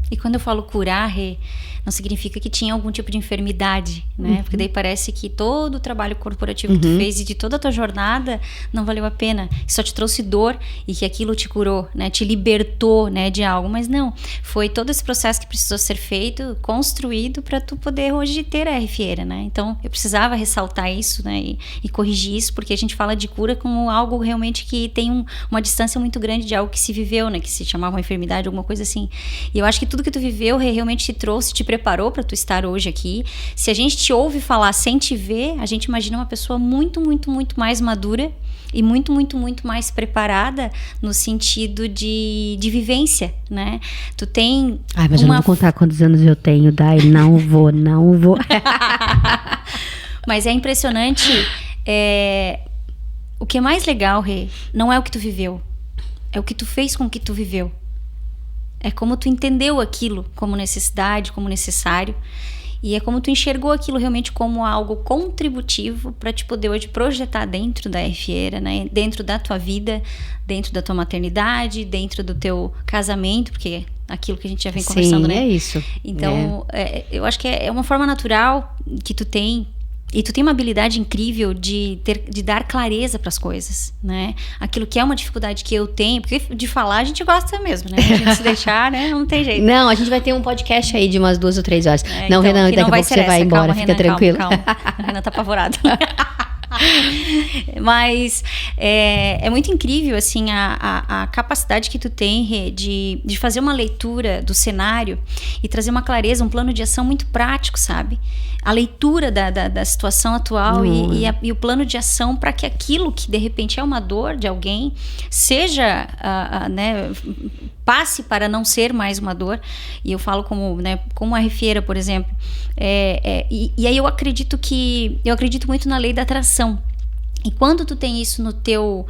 Speaker 1: E quando eu falo curar, Rê, não significa que tinha algum tipo de enfermidade, né? Porque daí parece que todo o trabalho corporativo que tu fez e de toda a tua jornada não valeu a pena. Só te trouxe dor e que aquilo te curou, né? Te libertou, né, de algo. Mas não, foi todo esse processo que precisou ser feito, construído para tu poder hoje ter a R Fieira, né? Então, eu precisava ressaltar isso, né? E corrigir isso, porque a gente fala de cura como algo realmente que tem uma distância muito grande de algo que se viveu, né? Que se chamava uma enfermidade, alguma coisa assim. E eu acho que tudo que tu viveu realmente te trouxe, te preparou para tu estar hoje aqui. Se a gente te ouve falar sem te ver, a gente imagina uma pessoa muito, muito, muito mais madura e muito, muito, muito mais preparada no sentido de vivência, né? Tu tem
Speaker 2: Mas eu não vou contar quantos anos eu tenho, Dai, não vou.
Speaker 1: Mas é impressionante, o que é mais legal, Rê, não é o que tu viveu, é o que tu fez com o que tu viveu. É como tu entendeu aquilo como necessidade, como necessário. E é como tu enxergou aquilo realmente como algo contributivo para te poder hoje projetar dentro da RFieira, né? Dentro da tua vida, dentro da tua maternidade, dentro do teu casamento, porque aquilo que a gente já vem conversando, né?
Speaker 2: É isso.
Speaker 1: Então, eu acho que é uma forma natural que tu tem. E tu tem uma habilidade incrível de dar clareza para as coisas, né? Aquilo que é uma dificuldade que eu tenho, porque de falar a gente gosta mesmo, né? A gente se deixar, né? Não tem jeito.
Speaker 2: Não, a gente vai ter um podcast aí de umas 2 ou 3 horas.
Speaker 1: Não,
Speaker 2: Renan, daqui a pouco você vai embora,
Speaker 1: calma,
Speaker 2: fica
Speaker 1: Renan,
Speaker 2: tranquilo.
Speaker 1: Calma. A Renan tá apavorada. Mas é muito incrível assim a capacidade que tu tem, Rê, de fazer uma leitura do cenário e trazer uma clareza, um plano de ação muito prático, sabe? A leitura da situação atual e o plano de ação para que aquilo que de repente é uma dor de alguém seja, né, passe para não ser mais uma dor. E eu falo como a RFieira, por exemplo. E aí eu acredito muito na lei da atração. E quando tu tem isso no teu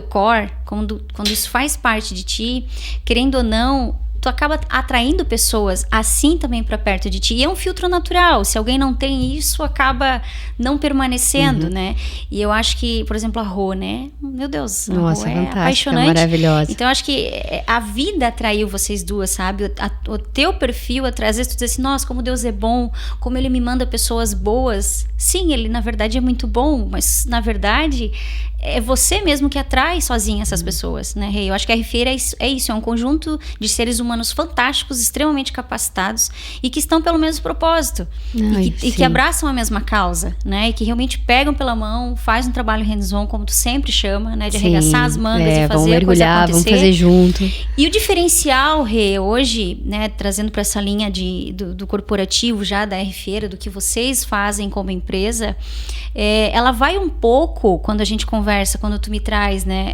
Speaker 1: core, quando isso faz parte de ti, querendo ou não, tu acaba atraindo pessoas assim também para perto de ti. E é um filtro natural. Se alguém não tem isso, acaba não permanecendo, né? E eu acho que, por exemplo, a Rô, né? Meu Deus, a
Speaker 2: Nossa,
Speaker 1: Rô é
Speaker 2: apaixonante, maravilhosa.
Speaker 1: Então, eu acho que a vida atraiu vocês duas, sabe? O teu perfil, às vezes tu diz assim, nossa, como Deus é bom, como Ele me manda pessoas boas. Sim, Ele na verdade é muito bom, mas na verdade é você mesmo que atrai sozinha essas pessoas, né, Rê? Eu acho que a RFieira é isso, é um conjunto de seres humanos fantásticos, extremamente capacitados e que estão pelo mesmo propósito. E que abraçam a mesma causa, né? E que realmente pegam pela mão, faz um trabalho hands-on, como tu sempre chama, né? De arregaçar as mangas e fazer
Speaker 2: vamos mergulhar,
Speaker 1: a coisa acontecer.
Speaker 2: Vamos fazer junto.
Speaker 1: E o diferencial, Rê, hoje, né, trazendo para essa linha do corporativo já da RFieira, do que vocês fazem como empresa, ela vai um pouco, quando a gente conversa, quando tu me traz, né,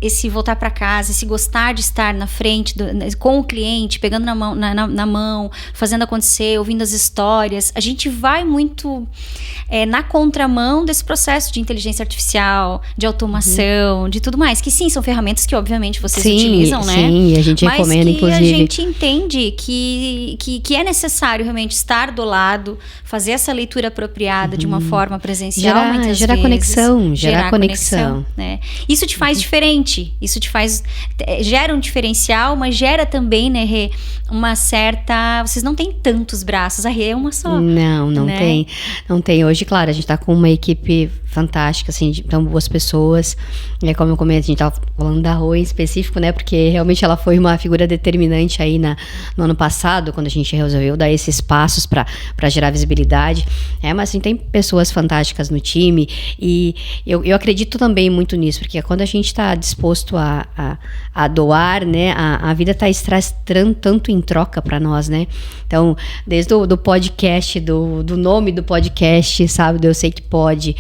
Speaker 1: esse voltar para casa, esse gostar de estar na frente com o cliente, pegando na mão, fazendo acontecer, ouvindo as histórias. A gente vai muito na contramão desse processo de inteligência artificial, de automação, de tudo mais. Que sim, são ferramentas que obviamente vocês utilizam, né?
Speaker 2: Sim, a gente recomenda,
Speaker 1: mas que
Speaker 2: inclusive.
Speaker 1: A gente entende que é necessário realmente estar do lado, fazer essa leitura apropriada de uma forma presencial, muitas
Speaker 2: gerar
Speaker 1: vezes.
Speaker 2: Gerar conexão.
Speaker 1: Né? Isso te faz diferente, isso te faz... gera um diferencial, mas gera também, né, Rê, uma certa... Vocês não têm tantos braços, a Rê é uma só.
Speaker 2: Não tem. Não tem. Hoje, claro, a gente tá com uma equipe fantástica, assim, tão boas pessoas. Como eu comentei, a gente tava falando da Rô em específico, né, porque realmente ela foi uma figura determinante aí no ano passado, quando a gente resolveu dar esses passos para gerar visibilidade. Mas assim, tem pessoas fantásticas no time e eu acredito também muito nisso, porque quando a gente está disposto a doar, né, a vida está extraindo tanto em troca para nós, né? Então, desde do podcast, do nome do podcast, sabe, do Eu Sei Que Pode,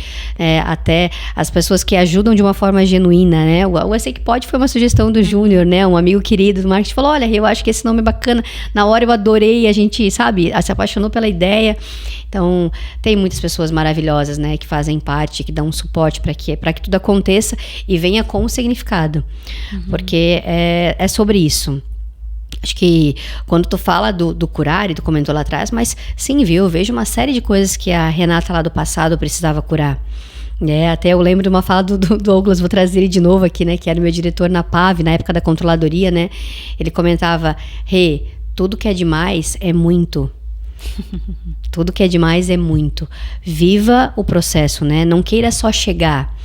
Speaker 2: até as pessoas que ajudam de uma forma genuína, né? O Eu Sei Que Pode foi uma sugestão do Júnior, né? Um amigo querido do marketing falou, olha, eu acho que esse nome é bacana. Na hora eu adorei, a gente, sabe, se apaixonou pela ideia. Então, tem muitas pessoas maravilhosas, né, que fazem parte, que dão um suporte para que tudo aconteça e venha com significado. Porque é sobre isso. Acho que quando tu fala do curar, e tu comentou lá atrás, mas sim, viu, eu vejo uma série de coisas que a Renata lá do passado precisava curar. Até eu lembro de uma fala do Douglas, vou trazer ele de novo aqui, né, que era meu diretor na PAV, na época da controladoria, né, ele comentava, Rê, tudo que é demais é muito. Tudo que é demais é muito. Viva o processo, né, não queira só chegar.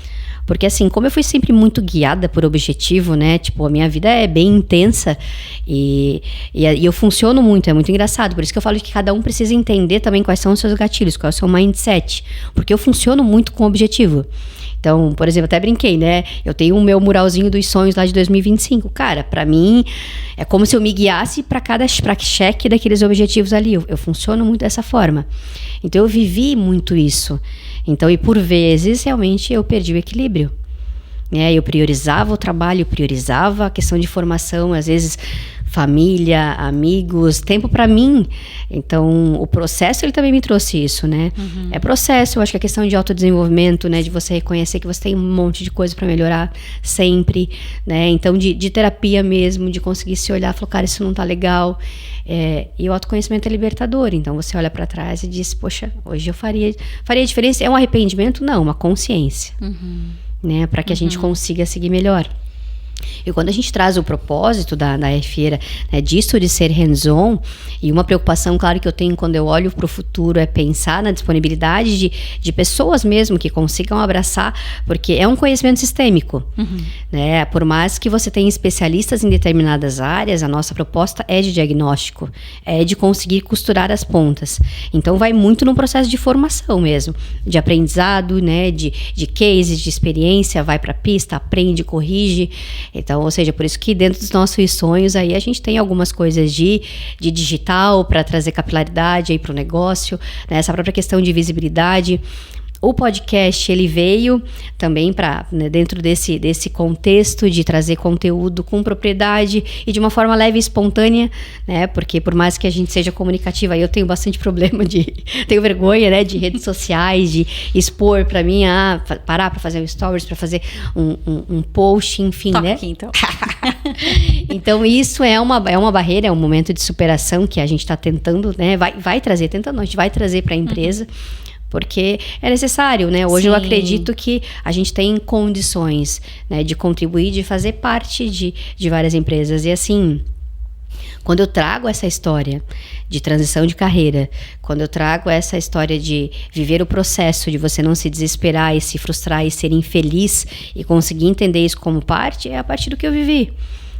Speaker 2: Porque assim, como eu fui sempre muito guiada por objetivo, né? Tipo, a minha vida é bem intensa e eu funciono muito, é muito engraçado. Por isso que eu falo que cada um precisa entender também quais são os seus gatilhos, qual é o seu mindset. Porque eu funciono muito com objetivo. Então, por exemplo, até brinquei, né? Eu tenho o meu muralzinho dos sonhos lá de 2025. Cara, pra mim, é como se eu me guiasse pra cheque daqueles objetivos ali. Eu funciono muito dessa forma. Então, eu vivi muito isso. Então, e por vezes, realmente, eu perdi o equilíbrio. Eu priorizava o trabalho, priorizava a questão de formação, às vezes família, amigos, tempo para mim. Então, o processo, ele também me trouxe isso, né? É processo, eu acho que a questão de autodesenvolvimento, né? De você reconhecer que você tem um monte de coisa para melhorar sempre, né? Então, de terapia mesmo, de conseguir se olhar e falar, cara, isso não tá legal. E o autoconhecimento é libertador. Então, você olha para trás e diz, poxa, hoje eu faria diferença. É um arrependimento? Não, uma consciência. Né, para que a gente consiga seguir melhor. E quando a gente traz o propósito da RFieira, né, disso de ser hands-on, e uma preocupação, claro, que eu tenho quando eu olho para o futuro é pensar na disponibilidade de pessoas mesmo que consigam abraçar, porque é um conhecimento sistêmico. Né? Por mais que você tenha especialistas em determinadas áreas, a nossa proposta é de diagnóstico, é de conseguir costurar as pontas. Então vai muito num processo de formação mesmo, de aprendizado, né, de cases, de experiência, vai para a pista, aprende, corrige. Então, ou seja, por isso que dentro dos nossos sonhos aí a gente tem algumas coisas de digital para trazer capilaridade aí para o negócio, né? Essa própria questão de visibilidade. O podcast, ele veio também para, né, dentro desse contexto de trazer conteúdo com propriedade e de uma forma leve e espontânea, né? Porque por mais que a gente seja comunicativa, eu tenho bastante problema tenho vergonha, né, de redes sociais, de expor para mim, parar para fazer um stories, para fazer um post, enfim,
Speaker 1: Toca
Speaker 2: né?
Speaker 1: aqui, então.
Speaker 2: Então isso é uma barreira, é um momento de superação que a gente está tentando, né? Vai trazer, a gente vai trazer para a empresa. Porque é necessário, né? Hoje eu acredito que a gente tem condições, né, de contribuir, de fazer parte de várias empresas. E assim, quando eu trago essa história de transição de carreira, quando eu trago essa história de viver o processo, de você não se desesperar e se frustrar e ser infeliz e conseguir entender isso como parte, é a partir do que eu vivi,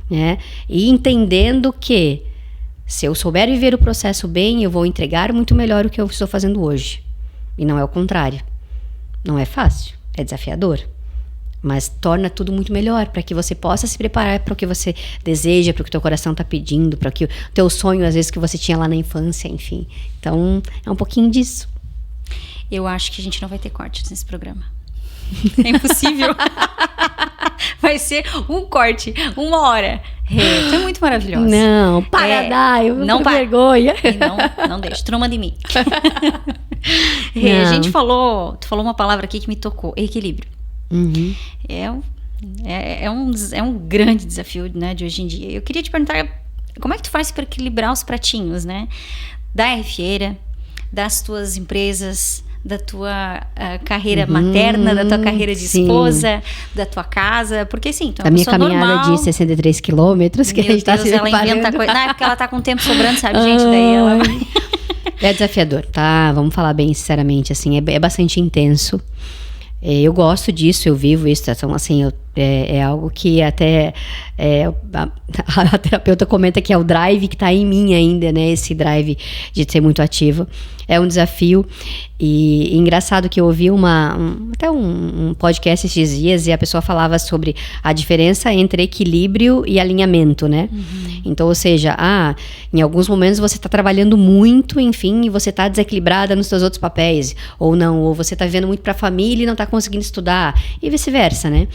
Speaker 2: né? E entendendo que se eu souber viver o processo bem, eu vou entregar muito melhor o que eu estou fazendo hoje. E não é o contrário. Não é fácil, é desafiador. Mas torna tudo muito melhor para que você possa se preparar para o que você deseja, para o que o teu coração está pedindo, para o que o teu sonho, às vezes, que você tinha lá na infância, enfim. Então, é um pouquinho disso.
Speaker 1: Eu acho que a gente não vai ter cortes nesse programa. É impossível. Vai ser um corte, 1 hora. Tu é muito maravilhosa.
Speaker 2: Não, eu não tenho vergonha.
Speaker 1: Não deixa, tu não manda em mim. A gente tu falou uma palavra aqui que me tocou, equilíbrio. É um grande desafio, né, de hoje em dia. Eu queria te perguntar, como é que tu faz para equilibrar os pratinhos, né? Da RFieira, das tuas empresas, da tua carreira materna, da tua carreira de esposa, da tua casa, porque sim, tu é uma pessoa normal. A minha caminhada
Speaker 2: de 63 quilômetros, que a gente tá se
Speaker 1: ela inventa coisa. Não, é porque ela tá com tempo sobrando, sabe, gente? Daí ela vai...
Speaker 2: É desafiador, tá? Vamos falar bem sinceramente, assim, é bastante intenso. Eu gosto disso, eu vivo isso, então assim, é algo que até a terapeuta comenta que é o drive que tá em mim ainda, né? Esse drive de ser muito ativo. É um desafio. E engraçado que eu ouvi até um podcast esses dias e a pessoa falava sobre a diferença entre equilíbrio e alinhamento, né? Então, ou seja, em alguns momentos você está trabalhando muito, enfim, e você está desequilibrada nos seus outros papéis, ou não, ou você está vivendo muito para a família e não está conseguindo estudar, e vice-versa, né?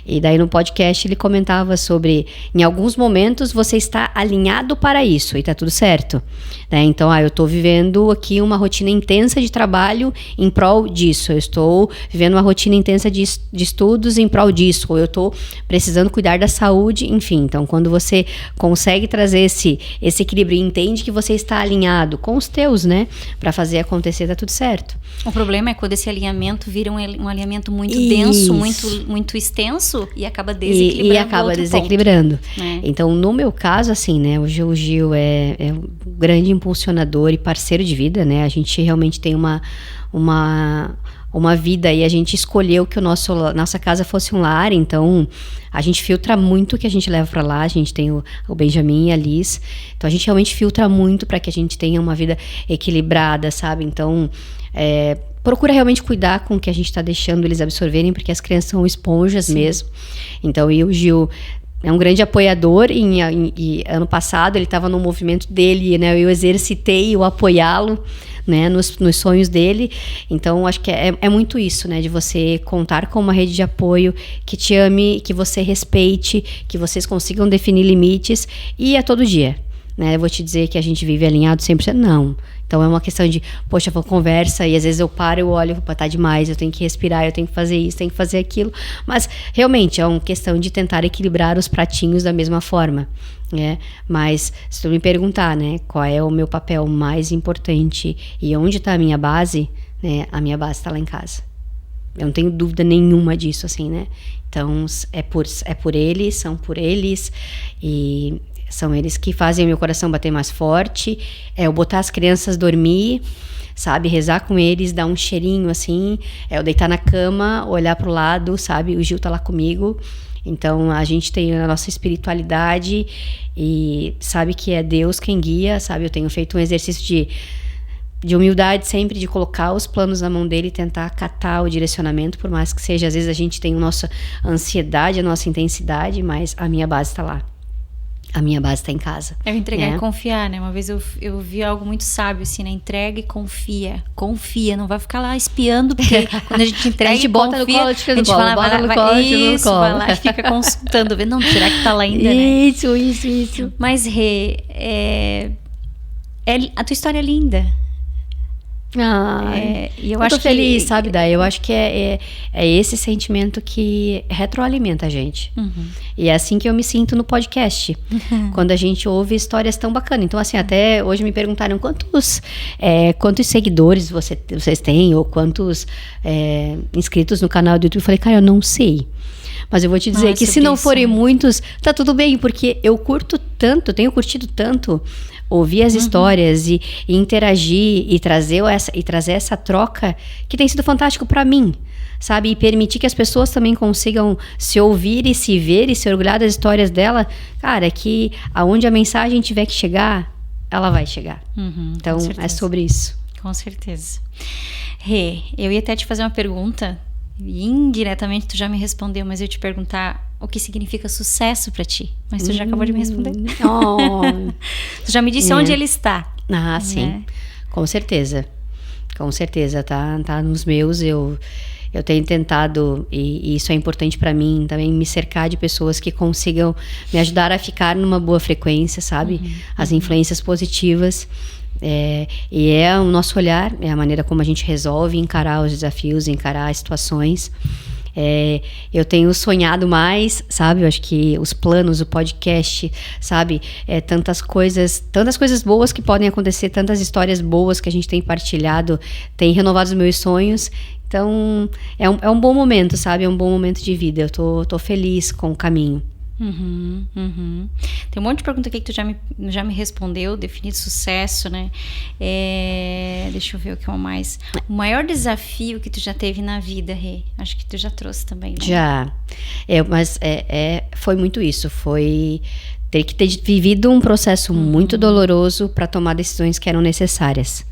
Speaker 2: E daí no podcast ele comentava sobre, em alguns momentos você está alinhado para isso e tá tudo certo, né? Então, eu estou vivendo aqui uma rotina intensa de trabalho em prol disso, eu estou vivendo uma rotina intensa de estudos em prol disso, ou eu estou precisando cuidar da saúde, enfim. Então, quando você consegue trazer esse equilíbrio e entende que você está alinhado com os teus, né, para fazer acontecer, tá tudo certo.
Speaker 1: O problema é quando esse alinhamento vira um alinhamento muito denso, muito extenso e acaba desequilibrando.
Speaker 2: E acaba desequilibrando. Então, no meu caso, assim, né, hoje o Gil é um grande impulsionador e parceiro de vida, né? A gente realmente tem uma vida e a gente escolheu que nossa casa fosse um lar, então a gente filtra muito o que a gente leva para lá. A gente tem o Benjamin e a Liz, então a gente realmente filtra muito para que a gente tenha uma vida equilibrada, sabe? Então procura realmente cuidar com o que a gente está deixando eles absorverem, porque as crianças são esponjas mesmo. Então, e o Gil é um grande apoiador, e ano passado ele estava no movimento dele, né? Eu exercitei o apoiá-lo, né, nos sonhos dele. Então, acho que é muito isso, né? De você contar com uma rede de apoio que te ame, que você respeite, que vocês consigam definir limites, e é todo dia. Né? Eu vou te dizer que a gente vive alinhado 100%, não. Então é uma questão de, poxa, vou conversa, e às vezes eu paro, eu olho, tá demais, eu tenho que respirar, eu tenho que fazer isso, tenho que fazer aquilo. Mas realmente é uma questão de tentar equilibrar os pratinhos da mesma forma. Né? Mas se tu me perguntar, né, qual é o meu papel mais importante e onde está a minha base, né, a minha base está lá em casa. Eu não tenho dúvida nenhuma disso, assim, né? Então é por eles, são por eles, e são eles que fazem o meu coração bater mais forte. É eu botar as crianças dormir, sabe? Rezar com eles, dar um cheirinho assim. É eu deitar na cama, olhar pro lado, sabe? O Gil tá lá comigo. Então a gente tem a nossa espiritualidade e sabe que é Deus quem guia, sabe? Eu tenho feito um exercício de humildade sempre, de colocar os planos na mão dele e tentar acatar o direcionamento, por mais que seja, às vezes a gente tem a nossa ansiedade, a nossa intensidade, mas a minha base tá lá. A minha base está em casa.
Speaker 1: É entregar e confiar, né? Uma vez eu vi algo muito sábio, assim, né? Entrega e confia. Confia, não vai ficar lá espiando, porque quando a gente entrega,
Speaker 2: a gente bota
Speaker 1: confia,
Speaker 2: no colo, tira do colo,
Speaker 1: fala,
Speaker 2: bota no
Speaker 1: vai,
Speaker 2: colo,
Speaker 1: isso,
Speaker 2: tira no colo.
Speaker 1: Vai lá e fica consultando, vendo, não, será que tá lá ainda, né?
Speaker 2: Isso.
Speaker 1: Mas, Rê, a tua história é linda.
Speaker 2: E eu tô feliz, sabe, Day? Eu acho que é esse sentimento que retroalimenta a gente. E é assim que eu me sinto no podcast, quando a gente ouve histórias tão bacanas. Então, assim, até hoje me perguntaram quantos seguidores vocês têm, ou quantos inscritos no canal do YouTube. Eu falei, cara, eu não sei. Mas eu vou te dizer que se não forem muitos, tá tudo bem, porque eu curto tanto, tenho curtido tanto ouvir as histórias e interagir e trazer essa troca, que tem sido fantástico para mim, sabe? E permitir que as pessoas também consigam se ouvir e se ver e se orgulhar das histórias dela. Cara, que aonde a mensagem tiver que chegar, ela vai chegar. Então, é sobre isso.
Speaker 1: Com certeza. Rê, eu ia até te fazer uma pergunta, e indiretamente tu já me respondeu, mas eu ia te perguntar o que significa sucesso pra ti. Mas tu já acabou de me responder. Tu já me disse onde ele está.
Speaker 2: Sim. Né? Com certeza. Com certeza. Tá nos meus. Eu tenho tentado, e isso é importante pra mim, também me cercar de pessoas que consigam me ajudar a ficar numa boa frequência, sabe? As influências positivas. E é o nosso olhar, é a maneira como a gente resolve encarar os desafios, encarar as situações. Eu tenho sonhado mais, sabe? Eu acho que os planos, o podcast, sabe? Tantas coisas boas que podem acontecer, tantas histórias boas que a gente tem partilhado, tem renovado os meus sonhos. Então, é um bom momento, sabe? É um bom momento de vida. Eu tô feliz com o caminho.
Speaker 1: Tem um monte de pergunta aqui que tu já me respondeu. Definir sucesso, né? Deixa eu ver o que é mais. O maior desafio que tu já teve na vida, Rê? Acho que tu já trouxe também, né?
Speaker 2: Já. Mas foi muito isso. Foi ter que ter vivido um processo muito doloroso para tomar decisões que eram necessárias.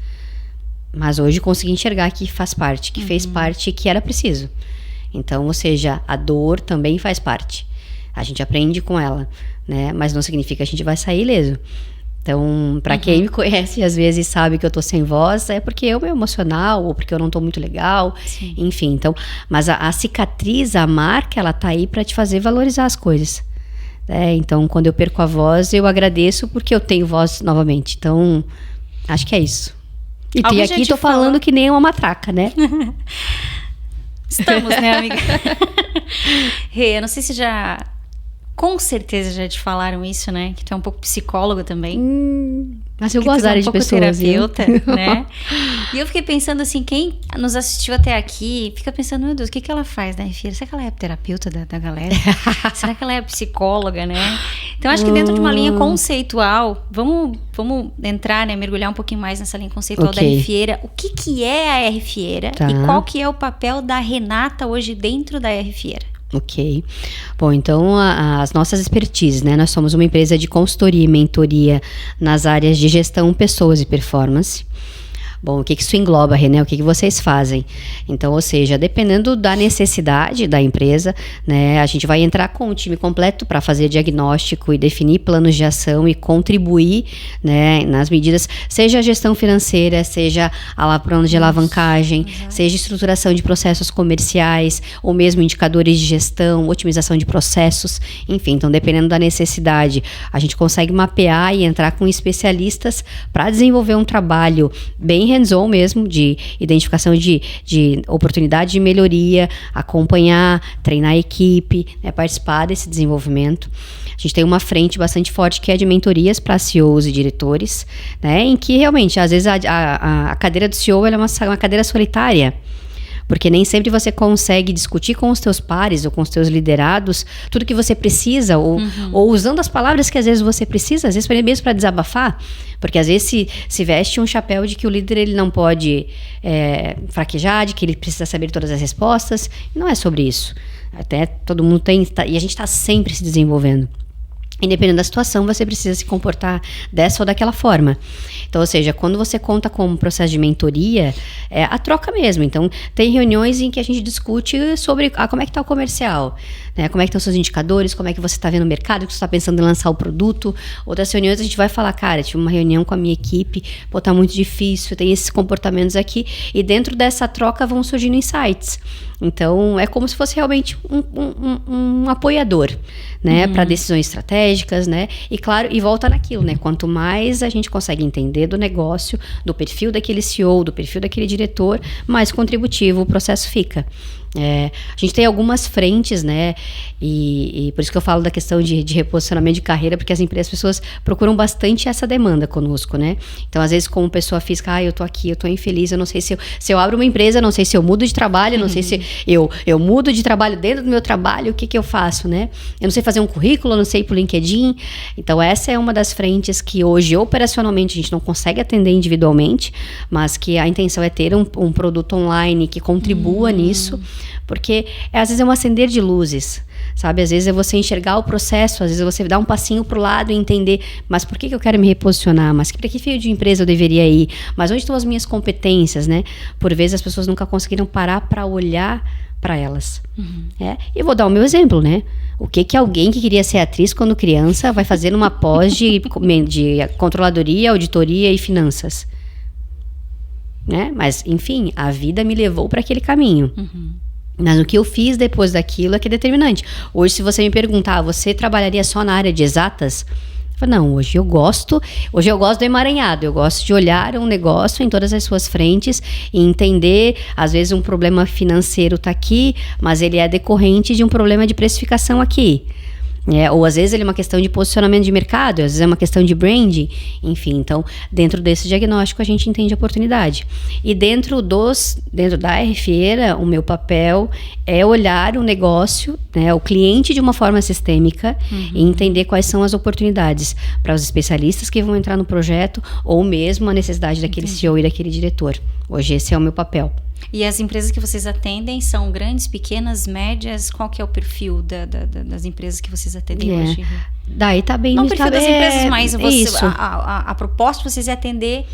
Speaker 2: Mas hoje consegui enxergar que faz parte, que fez parte, que era preciso. Então, ou seja, a dor também faz parte. A gente aprende com ela, né? Mas não significa que a gente vai sair ileso. Então, pra quem me conhece, às vezes sabe que eu tô sem voz, é porque eu me emocional, ou porque eu não tô muito legal. Sim. Enfim, então... Mas a cicatriz, a marca, ela tá aí pra te fazer valorizar as coisas. Então, quando eu perco a voz, eu agradeço porque eu tenho voz novamente. Então, acho que é isso. E aqui tô falando que nem uma matraca, né?
Speaker 1: Estamos, né, amiga? Rê, eu não sei se com certeza já te falaram isso, né? Que tu é um pouco psicóloga também.
Speaker 2: Mas eu gosto da área de pessoas.
Speaker 1: Terapeuta, né? E eu fiquei pensando assim, quem nos assistiu até aqui, fica pensando, meu Deus, o que ela faz da RFieira? Será que ela é terapeuta da galera? Será que ela é psicóloga, né? Então, acho que dentro de uma linha conceitual, vamos entrar, né? Mergulhar um pouquinho mais nessa linha conceitual da RFieira. O que é a RFieira? E qual que é o papel da Renata hoje dentro da RFieira?
Speaker 2: Ok. Bom, então as nossas expertises, né? Nós somos uma empresa de consultoria e mentoria nas áreas de gestão, pessoas e performance. Bom, o que isso engloba, René? O que vocês fazem? Então, ou seja, dependendo da necessidade da empresa, né, a gente vai entrar com o time completo para fazer diagnóstico e definir planos de ação e contribuir, né, nas medidas, seja a gestão financeira, seja plano de alavancagem, seja estruturação de processos comerciais, ou mesmo indicadores de gestão, otimização de processos, enfim. Então, dependendo da necessidade, a gente consegue mapear e entrar com especialistas para desenvolver um trabalho bem hands-on mesmo, de identificação de oportunidade de melhoria, acompanhar, treinar a equipe, né, participar desse desenvolvimento. A gente tem uma frente bastante forte que é de mentorias para CEOs e diretores, né, em que realmente, às vezes, a cadeira do CEO ela é uma cadeira solitária, porque nem sempre você consegue discutir com os teus pares ou com os teus liderados tudo que você precisa, ou usando as palavras que às vezes você precisa, às vezes mesmo para desabafar, porque às vezes se veste um chapéu de que o líder ele não pode fraquejar, de que ele precisa saber todas as respostas. Não é sobre isso. Até todo mundo e a gente está sempre se desenvolvendo. Independente da situação, você precisa se comportar dessa ou daquela forma. Então, ou seja, quando você conta com um processo de mentoria, é a troca mesmo. Então, tem reuniões em que a gente discute sobre como é que está o comercial, né? Como é que estão os seus indicadores, como é que você está vendo o mercado, que você está pensando em lançar o produto. Outras reuniões a gente vai falar, cara, tive uma reunião com a minha equipe, pô, tá muito difícil, tem esses comportamentos aqui, e dentro dessa troca vão surgindo insights. Então, é como se fosse realmente um apoiador, né, para decisões estratégicas, né, e claro, e volta naquilo, né, quanto mais a gente consegue entender do negócio, do perfil daquele CEO, do perfil daquele diretor, mais contributivo o processo fica. A gente tem algumas frentes, né, e por isso que eu falo da questão de reposicionamento de carreira, porque as pessoas procuram bastante essa demanda conosco, né. Então, às vezes, como pessoa física, eu tô aqui, eu tô infeliz, eu não sei se eu abro uma empresa, eu não sei se eu mudo de trabalho, eu não sei se eu mudo de trabalho dentro do meu trabalho, o que eu faço, né. Eu não sei fazer um currículo, eu não sei ir pro LinkedIn. Então, essa é uma das frentes que hoje, operacionalmente, a gente não consegue atender individualmente, mas que a intenção é ter um produto online que contribua nisso, porque às vezes é um acender de luzes, sabe? Às vezes é você enxergar o processo, às vezes é você dar um passinho pro lado e entender, mas por que eu quero me reposicionar? Mas para que fio de empresa eu deveria ir? Mas onde estão as minhas competências, né? Por vezes as pessoas nunca conseguiram parar para olhar para elas. E vou dar o meu exemplo, né? O que alguém que queria ser atriz quando criança vai fazer numa pós de controladoria, auditoria e finanças? Né? Mas, enfim, a vida me levou para aquele caminho. Mas o que eu fiz depois daquilo é que é determinante. Hoje, se você me perguntar, você trabalharia só na área de exatas? Eu falo, não, hoje eu gosto do emaranhado, eu gosto de olhar um negócio em todas as suas frentes e entender, às vezes um problema financeiro está aqui, mas ele é decorrente de um problema de precificação aqui. Ou às vezes ele é uma questão de posicionamento de mercado, às vezes é uma questão de branding, enfim. Então, dentro desse diagnóstico, a gente entende a oportunidade. E dentro da R-Fieira, o meu papel é olhar o negócio, né, o cliente de uma forma sistêmica e entender quais são as oportunidades para os especialistas que vão entrar no projeto ou mesmo a necessidade daquele CEO e daquele diretor. Hoje esse é o meu papel.
Speaker 1: E as empresas que vocês atendem são grandes, pequenas, médias? Qual que é o perfil das empresas que vocês atendem hoje?
Speaker 2: Daí tá bem...
Speaker 1: Não o perfil das empresas, mas
Speaker 2: isso.
Speaker 1: A proposta de vocês é atender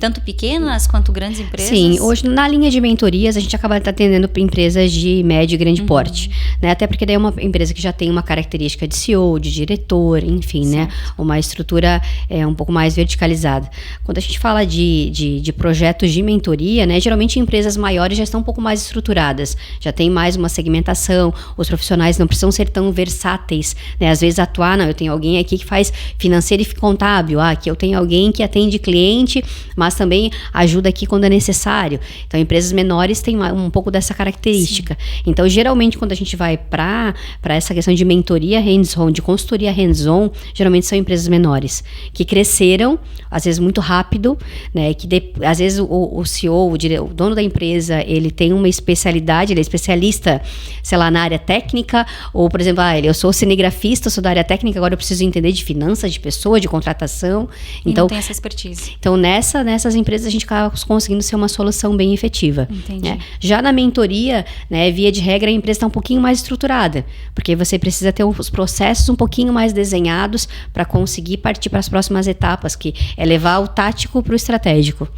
Speaker 1: tanto pequenas quanto grandes empresas?
Speaker 2: Sim, hoje na linha de mentorias a gente acaba atendendo empresas de médio e grande porte, né? Até porque daí é uma empresa que já tem uma característica de CEO, de diretor, enfim, certo, né? Uma estrutura um pouco mais verticalizada. Quando a gente fala de projetos de mentoria, né? Geralmente empresas maiores já estão um pouco mais estruturadas, já tem mais uma segmentação, os profissionais não precisam ser tão versáteis, né? Às vezes eu tenho alguém aqui que faz financeiro e contábil, aqui eu tenho alguém que atende cliente, mas também ajuda aqui quando é necessário. Então, empresas menores têm um pouco dessa característica. Sim. Então, geralmente, quando a gente vai para essa questão de mentoria hands-on, de consultoria hands-on, geralmente são empresas menores, que cresceram, às vezes muito rápido, né? Que às vezes o CEO, o dono da empresa, ele tem uma especialidade, ele é especialista, sei lá, na área técnica, ou, por exemplo, eu sou cinegrafista, sou da área técnica, agora eu preciso entender de finanças, de pessoa, de contratação.
Speaker 1: Então, não tem essa expertise.
Speaker 2: Então, nessas empresas a gente acaba conseguindo ser uma solução bem efetiva.
Speaker 1: Entendi.
Speaker 2: Né? Já na mentoria, né, via de regra, a empresa está um pouquinho mais estruturada, porque você precisa ter os processos um pouquinho mais desenhados para conseguir partir para as próximas etapas, que é levar o tático para o estratégico.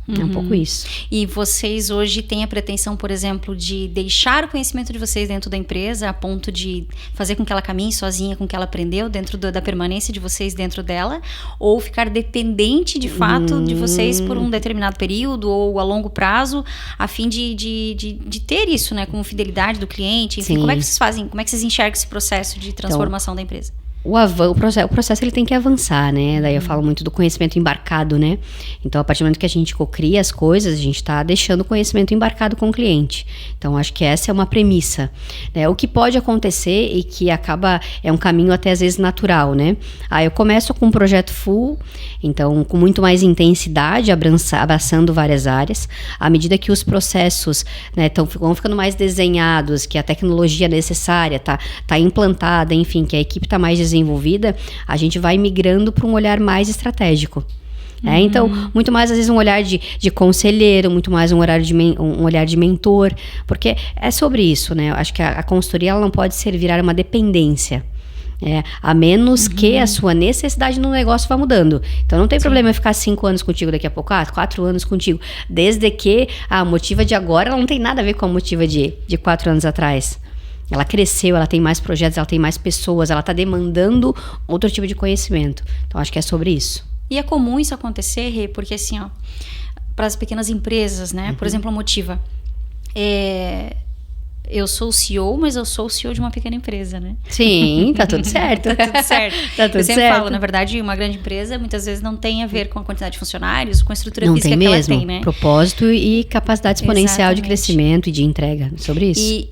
Speaker 2: É um pouco isso.
Speaker 1: E vocês hoje têm a pretensão, por exemplo, de deixar o conhecimento de vocês dentro da empresa a ponto de fazer com que ela caminhe sozinha com o que ela aprendeu dentro da permanência de vocês dentro dela, ou ficar dependente de fato de vocês por um determinado período ou a longo prazo, a fim de ter isso, né, como fidelidade do cliente, enfim, como é que vocês fazem, como é que vocês enxergam esse processo de transformação da empresa?
Speaker 2: O processo ele tem que avançar, né? Daí eu falo muito do conhecimento embarcado, né? Então, a partir do momento que a gente cocria as coisas, a gente está deixando o conhecimento embarcado com o cliente. Então, acho que essa é uma premissa, né? O que pode acontecer e que é um caminho até às vezes natural, né? Eu começo com um projeto full, então com muito mais intensidade, abraçando várias áreas. À medida que os processos, né, vão ficando mais desenhados, que a tecnologia necessária tá implantada, enfim, que a equipe está mais desenvolvida, a gente vai migrando para um olhar mais estratégico. Então, muito mais às vezes um olhar de conselheiro, muito mais um olhar de mentor, porque é sobre isso, né? Eu acho que a consultoria ela não pode virar uma dependência. A menos que a sua necessidade no negócio vá mudando. Então não tem problema eu ficar 5 anos contigo daqui a pouco, 4 anos contigo, desde que a motiva de agora ela não tem nada a ver com a motiva de 4 anos atrás. Ela cresceu, ela tem mais projetos, ela tem mais pessoas, ela está demandando outro tipo de conhecimento. Então, acho que é sobre isso.
Speaker 1: E é comum isso acontecer, Rê, porque assim, para as pequenas empresas, né? Por exemplo, a Motiva. Eu sou o CEO, mas eu sou o CEO de uma pequena empresa, né?
Speaker 2: Sim, tá tudo certo.
Speaker 1: Tá tudo certo.
Speaker 2: Tá tudo
Speaker 1: eu sempre
Speaker 2: certo.
Speaker 1: falo, na verdade, uma grande empresa muitas vezes não tem a ver com a quantidade de funcionários, com a estrutura
Speaker 2: não
Speaker 1: física
Speaker 2: tem
Speaker 1: que
Speaker 2: mesmo.
Speaker 1: ela tem, né?
Speaker 2: Propósito e capacidade exponencial de crescimento e de entrega. Sobre isso.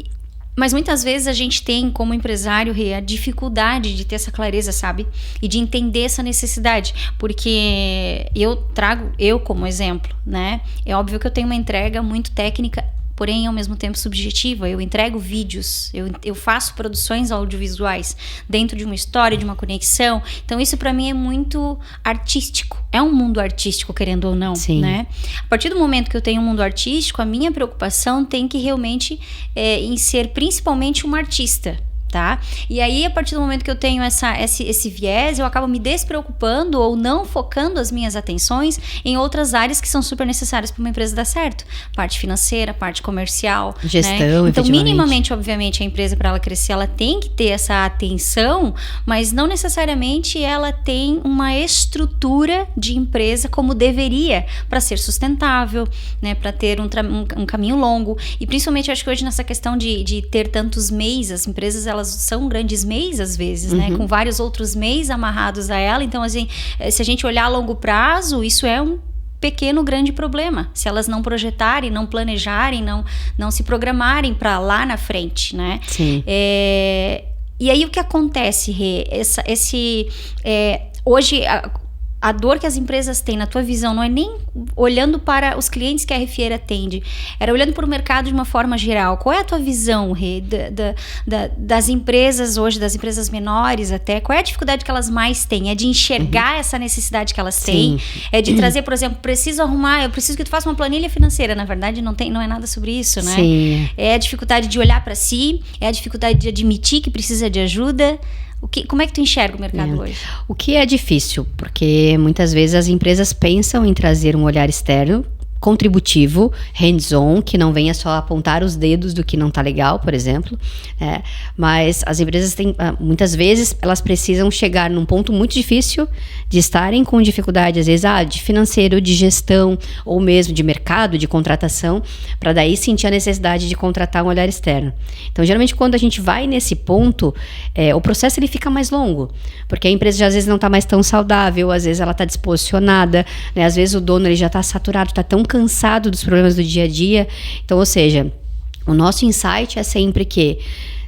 Speaker 1: Mas muitas vezes a gente tem, como empresário, a dificuldade de ter essa clareza, sabe? E de entender essa necessidade. Porque eu como exemplo, né? É óbvio que eu tenho uma entrega muito técnica, porém ao mesmo tempo subjetiva. Eu entrego vídeos, eu faço produções audiovisuais dentro de uma história, de uma conexão. Então isso para mim é muito artístico. É um mundo artístico, querendo ou não.
Speaker 2: Sim.
Speaker 1: Né? A partir do momento que eu tenho um mundo artístico, a minha preocupação tem que realmente em ser principalmente uma artista. Tá? E aí, a partir do momento que eu tenho esse viés, eu acabo me despreocupando ou não focando as minhas atenções em outras áreas que são super necessárias para uma empresa dar certo. Parte financeira, parte comercial.
Speaker 2: Gestão,
Speaker 1: né? Então, minimamente, obviamente, a empresa, para ela crescer, ela tem que ter essa atenção, mas não necessariamente ela tem uma estrutura de empresa como deveria para ser sustentável, né? Para ter um caminho longo. E principalmente, eu acho que hoje nessa questão de ter tantos MEIs, as empresas, elas são grandes MEIs às vezes, né? Com vários outros MEIs amarrados a ela. Então, assim, se a gente olhar a longo prazo, isso é um pequeno, grande problema. Se elas não projetarem, não planejarem, não se programarem para lá na frente, né?
Speaker 2: Sim.
Speaker 1: E aí, o que acontece, Rê? Hoje... A dor que as empresas têm, na tua visão, não é nem olhando para os clientes que a RFieira atende, era olhando para o mercado de uma forma geral. Qual é a tua visão, Rê, das empresas hoje, das empresas menores até? Qual é a dificuldade que elas mais têm? É de enxergar essa necessidade que elas têm? É de trazer, por exemplo, eu preciso que tu faça uma planilha financeira. Na verdade, não é nada sobre isso, né?
Speaker 2: Sim.
Speaker 1: É a dificuldade de olhar para si, é a dificuldade de admitir que precisa de ajuda. Como é que tu enxerga o mercado hoje?
Speaker 2: O que é difícil, porque muitas vezes as empresas pensam em trazer um olhar externo, contributivo, hands-on, que não venha só apontar os dedos do que não está legal, por exemplo. Mas as empresas têm, muitas vezes, elas precisam chegar num ponto muito difícil de estarem com dificuldade, às vezes, de financeiro, de gestão, ou mesmo de mercado, de contratação, para daí sentir a necessidade de contratar um olhar externo. Então, geralmente, quando a gente vai nesse ponto, o processo ele fica mais longo, porque a empresa já, às vezes não está mais tão saudável, às vezes ela está desposicionada, né? Às vezes o dono ele já está saturado, está tão cansado dos problemas do dia a dia. Então, ou seja, o nosso insight é sempre que,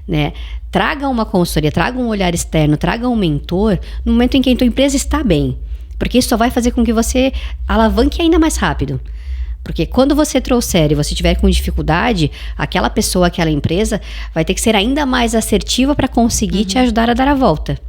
Speaker 2: né, traga uma consultoria, traga um olhar externo, traga um mentor no momento em que a tua empresa está bem, porque isso só vai fazer com que você alavanque ainda mais rápido. Porque quando você trouxer e você tiver com dificuldade, aquela pessoa, aquela empresa vai ter que ser ainda mais assertiva para conseguir te ajudar a dar a volta.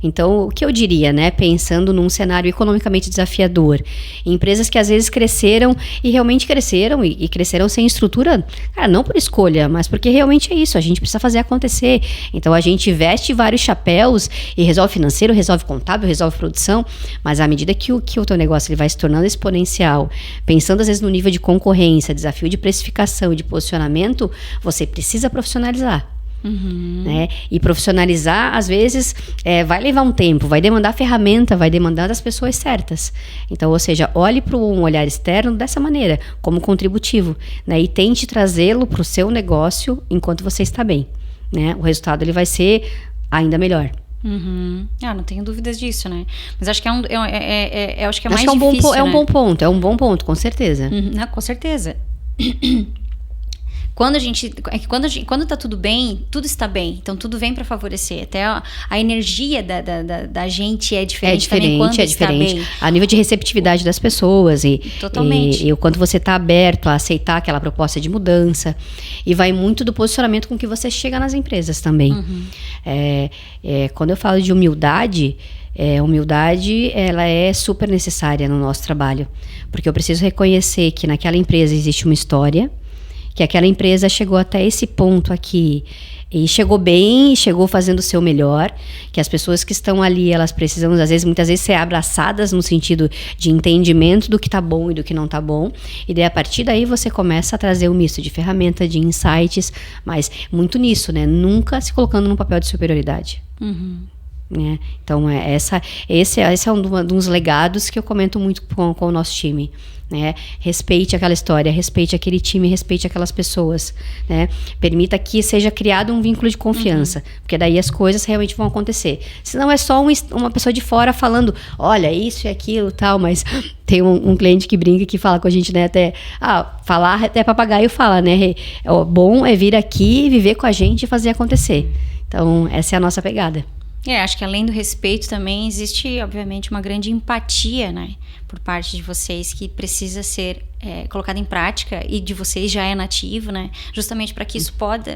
Speaker 2: Então, o que eu diria, né, pensando num cenário economicamente desafiador, empresas que às vezes cresceram e realmente cresceram e cresceram sem estrutura, cara, não por escolha, mas porque realmente é isso, a gente precisa fazer acontecer. Então, a gente veste vários chapéus e resolve financeiro, resolve contábil, resolve produção, mas à medida que o teu negócio ele vai se tornando exponencial, pensando às vezes no nível de concorrência, desafio de precificação e de posicionamento, você precisa profissionalizar. Né? E profissionalizar, às vezes, vai levar um tempo, vai demandar ferramenta, vai demandar das pessoas certas. Então, ou seja, olhe para um olhar externo dessa maneira, como contributivo, né? E tente trazê-lo para o seu negócio enquanto você está bem, né? O resultado ele vai ser ainda melhor.
Speaker 1: Não tenho dúvidas disso, né? Mas acho que acho que é mais difícil,
Speaker 2: é um bom ponto, com certeza.
Speaker 1: Não, com certeza. Quando tá tudo bem, tudo está bem. Então, tudo vem para favorecer. Até a energia da gente é diferente também quando está bem.
Speaker 2: A nível de receptividade das pessoas.
Speaker 1: Totalmente.
Speaker 2: E quando você está aberto a aceitar aquela proposta de mudança. E vai muito do posicionamento com que você chega nas empresas também. Quando eu falo de humildade, ela é super necessária no nosso trabalho. Porque eu preciso reconhecer que naquela empresa existe uma história, que aquela empresa chegou até esse ponto aqui e chegou bem, chegou fazendo o seu melhor, que as pessoas que estão ali, elas precisam, muitas vezes ser abraçadas no sentido de entendimento do que tá bom e do que não tá bom, e daí a partir daí você começa a trazer um misto de ferramenta, de insights, mas muito nisso, né? Nunca se colocando num papel de superioridade. Né? Então, esse é um dos legados que eu comento muito com o nosso time. Né? Respeite aquela história, respeite aquele time, respeite aquelas pessoas, né? Permita que seja criado um vínculo de confiança, porque daí as coisas realmente vão acontecer. Senão é só uma pessoa de fora falando, olha, isso e aquilo tal, mas tem um cliente que brinca, que fala com a gente, né, até, falar até papagaio fala, né, o bom é vir aqui, viver com a gente e fazer acontecer. Então, essa é a nossa pegada.
Speaker 1: Acho que além do respeito também existe, obviamente, uma grande empatia, né, por parte de vocês, que precisa ser colocada em prática, e de vocês já é nativo, né, justamente para que isso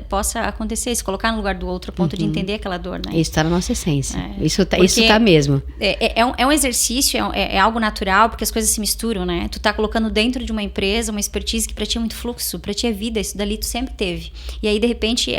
Speaker 1: possa acontecer, se colocar no lugar do outro, a ponto de entender aquela dor, né.
Speaker 2: Isso está na nossa essência, isso tá mesmo.
Speaker 1: É um exercício, é algo natural, porque as coisas se misturam, né, tu tá colocando dentro de uma empresa, uma expertise que para ti é muito fluxo, para ti é vida, isso dali tu sempre teve, e aí de repente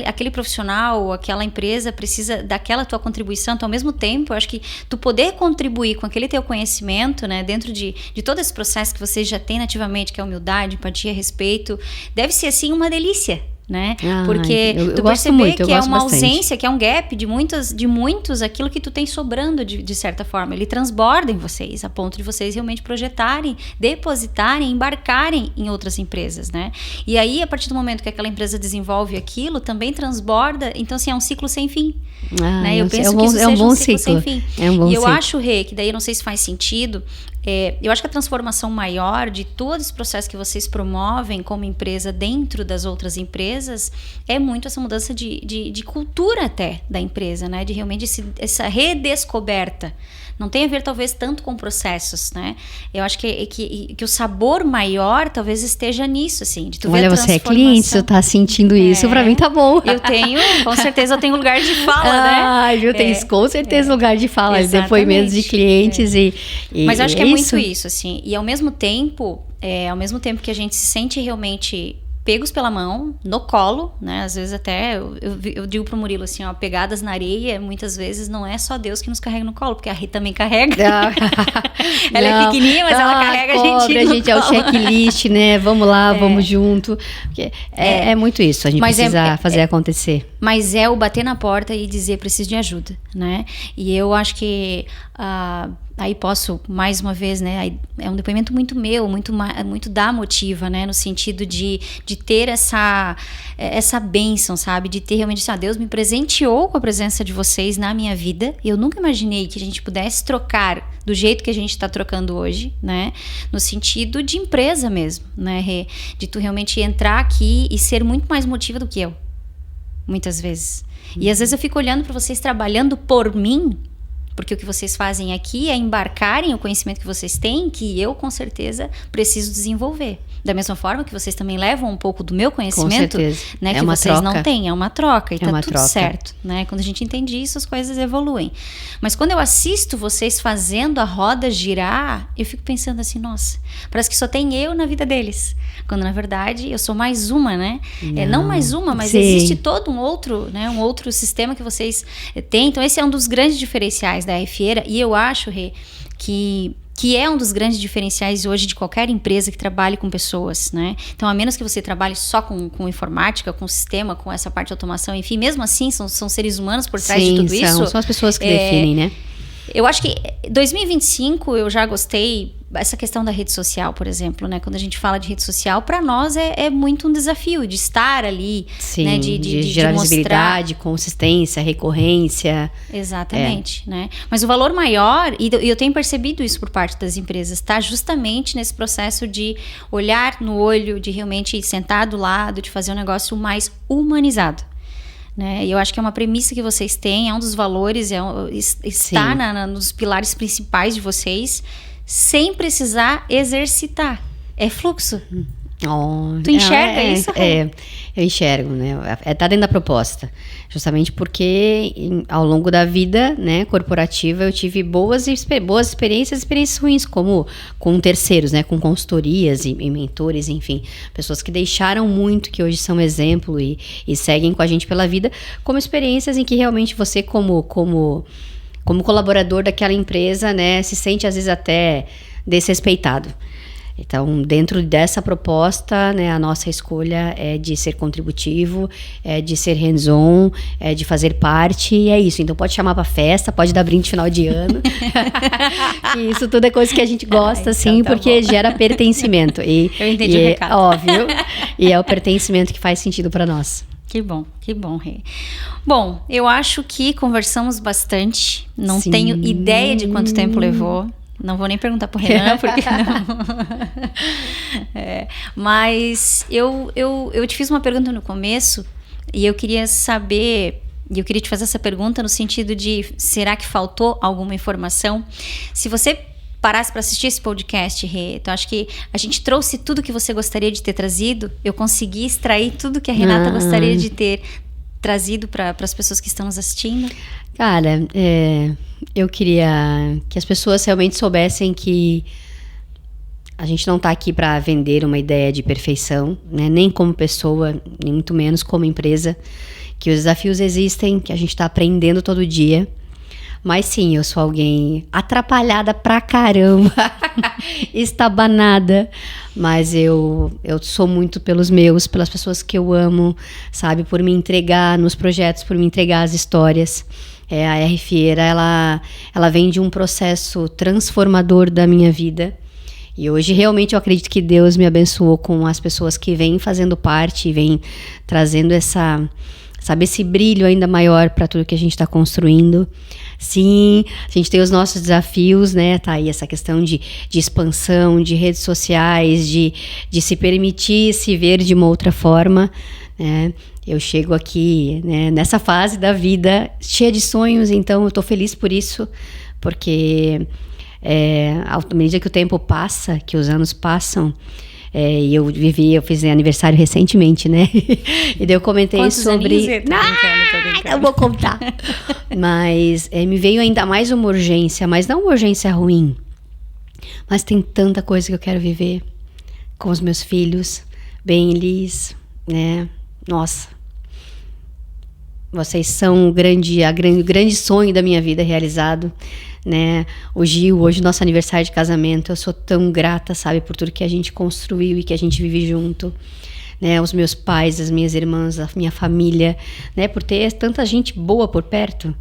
Speaker 1: aquele profissional, aquela empresa precisa daquela tua contribuição. Então, ao mesmo tempo, eu acho que tu poder contribuir com aquele teu conhecimento, né, dentro de todo esse processo que você já tem nativamente, que é humildade, empatia, respeito, deve ser assim uma delícia, né? Porque tu perceber que é uma ausência, que é um gap de muitos, aquilo que tu tem sobrando de certa forma, ele transborda em vocês, a ponto de vocês realmente projetarem, depositarem, embarcarem em outras empresas, né? E aí, a partir do momento que aquela empresa desenvolve aquilo, também transborda, então assim, é um ciclo sem fim, né? Eu penso que isso seja um ciclo sem fim. E eu acho, Rê, que daí não sei se faz sentido, eu acho que a transformação maior de todo esse processo que vocês promovem como empresa dentro das outras empresas é muito essa mudança de cultura até da empresa, né? De realmente essa redescoberta. Não tem a ver talvez tanto com processos, né? Eu acho que o sabor maior talvez esteja nisso, assim, de tu ver a transformação. Olha, você é cliente,
Speaker 2: você tá sentindo isso, pra mim tá bom.
Speaker 1: Eu tenho, com certeza eu tenho lugar de fala, né?
Speaker 2: Ai, viu, tem com certeza lugar de fala, depoimentos de clientes
Speaker 1: Mas eu acho que é muito isso, assim, e ao mesmo tempo que a gente se sente realmente pegos pela mão, no colo, né? Às vezes até, eu digo pro Murilo assim, ó, pegadas na areia, muitas vezes não é só Deus que nos carrega no colo, porque a Rita também carrega. Ela é pequenininha, mas ela carrega a gente no colo.
Speaker 2: É o checklist, né? Vamos lá, vamos junto. Porque é muito isso, a gente precisa fazer acontecer.
Speaker 1: Mas é o bater na porta e dizer, preciso de ajuda, né? E eu acho que aí posso, mais uma vez, né? É um depoimento muito meu, muito da Motiva, né? No sentido de ter essa bênção, sabe? De ter realmente assim, Deus me presenteou com a presença de vocês na minha vida. Eu nunca imaginei que a gente pudesse trocar do jeito que a gente está trocando hoje, né? No sentido de empresa mesmo, né, Rê? De tu realmente entrar aqui e ser muito mais Motiva do que eu. Muitas vezes. E às vezes eu fico olhando para vocês trabalhando por mim, porque o que vocês fazem aqui é embarcarem o conhecimento que vocês têm, que eu com certeza preciso desenvolver. Da mesma forma que vocês também levam um pouco do meu conhecimento, né, que vocês troca. Não têm, é uma troca, e tá tudo troca. Certo, né? Quando a gente entende isso, as coisas evoluem. Mas quando eu assisto vocês fazendo a roda girar, eu fico pensando assim, nossa, parece que só tem eu na vida deles, quando na verdade eu sou mais uma, né? Não mais uma, mas sim. Existe todo um outro, né, um outro sistema que vocês têm. Então esse é um dos grandes diferenciais da RFieira, e eu acho, Rê, que é um dos grandes diferenciais hoje de qualquer empresa que trabalhe com pessoas, né? Então, a menos que você trabalhe só com informática, com sistema, com essa parte de automação, enfim, mesmo assim, são seres humanos por trás de tudo isso.
Speaker 2: São as pessoas que definem, né?
Speaker 1: Eu acho que 2025 eu já gostei, essa questão da rede social, por exemplo, né? Quando a gente fala de rede social, para nós é muito um desafio de estar ali,
Speaker 2: sim,
Speaker 1: né?
Speaker 2: De gerar visibilidade, consistência, recorrência.
Speaker 1: Exatamente, né? Mas o valor maior, e eu tenho percebido isso por parte das empresas, está justamente nesse processo de olhar no olho, de realmente sentar do lado, de fazer um negócio mais humanizado. Né? E eu acho que é uma premissa que vocês têm, é um dos valores, está nos pilares principais de vocês, sem precisar exercitar. É fluxo. Tu enxerga isso?
Speaker 2: Eu enxergo, né? Tá dentro da proposta. Justamente porque ao longo da vida, né, corporativa, eu tive boas experiências ruins, como com terceiros, né? Com consultorias e mentores, enfim. Pessoas que deixaram muito, que hoje são exemplo e seguem com a gente pela vida, como experiências em que realmente você, como colaborador daquela empresa, né, se sente às vezes até desrespeitado. Então, dentro dessa proposta, né, a nossa escolha é de ser contributivo, é de ser hands-on, é de fazer parte, e é isso. Então, pode chamar pra festa, pode dar brinde final de ano. Isso tudo é coisa que a gente gosta, então, porque gera pertencimento. Eu
Speaker 1: entendi o recado.
Speaker 2: Óbvio. E é o pertencimento que faz sentido para nós.
Speaker 1: Que bom, Rê. Bom, eu acho que conversamos bastante. Não tenho ideia de quanto tempo levou. Não vou nem perguntar pro Renan, porque não. Mas eu te fiz uma pergunta no começo e eu queria saber, e eu queria te fazer essa pergunta no sentido de, será que faltou alguma informação? Se você parasse para assistir esse podcast, Rê, então acho que a gente trouxe tudo que você gostaria de ter trazido, eu consegui extrair tudo que a Renata gostaria de ter trazido para as pessoas que estão nos assistindo.
Speaker 2: Cara, eu queria que as pessoas realmente soubessem que a gente não está aqui para vender uma ideia de perfeição, né? Nem como pessoa, nem muito menos como empresa, que os desafios existem, que a gente está aprendendo todo dia. Mas sim, eu sou alguém atrapalhada pra caramba, estabanada, mas eu sou muito pelos meus, pelas pessoas que eu amo, sabe? Por me entregar nos projetos, por me entregar as histórias. A RFieira, ela vem de um processo transformador da minha vida. E hoje, realmente, eu acredito que Deus me abençoou com as pessoas que vêm fazendo parte, vêm trazendo esse brilho ainda maior para tudo que a gente está construindo. Sim, a gente tem os nossos desafios, né? Tá aí essa questão de expansão, de redes sociais, de se permitir se ver de uma outra forma, né? Eu chego aqui, né, nessa fase da vida cheia de sonhos, então eu tô feliz por isso, porque à medida que o tempo passa, que os anos passam, e eu fiz aniversário recentemente, né? E daí eu comentei
Speaker 1: Quantos
Speaker 2: sobre...
Speaker 1: Tô brincando.
Speaker 2: Eu vou contar. Mas me veio ainda mais uma urgência, mas não uma urgência ruim. Mas tem tanta coisa que eu quero viver com os meus filhos, bem, Liz, né? Nossa. Vocês são o grande sonho da minha vida realizado, né? O Gil, hoje nosso aniversário de casamento, eu sou tão grata, sabe, por tudo que a gente construiu e que a gente vive junto, né? Os meus pais, as minhas irmãs, a minha família, né? Por ter tanta gente boa por perto.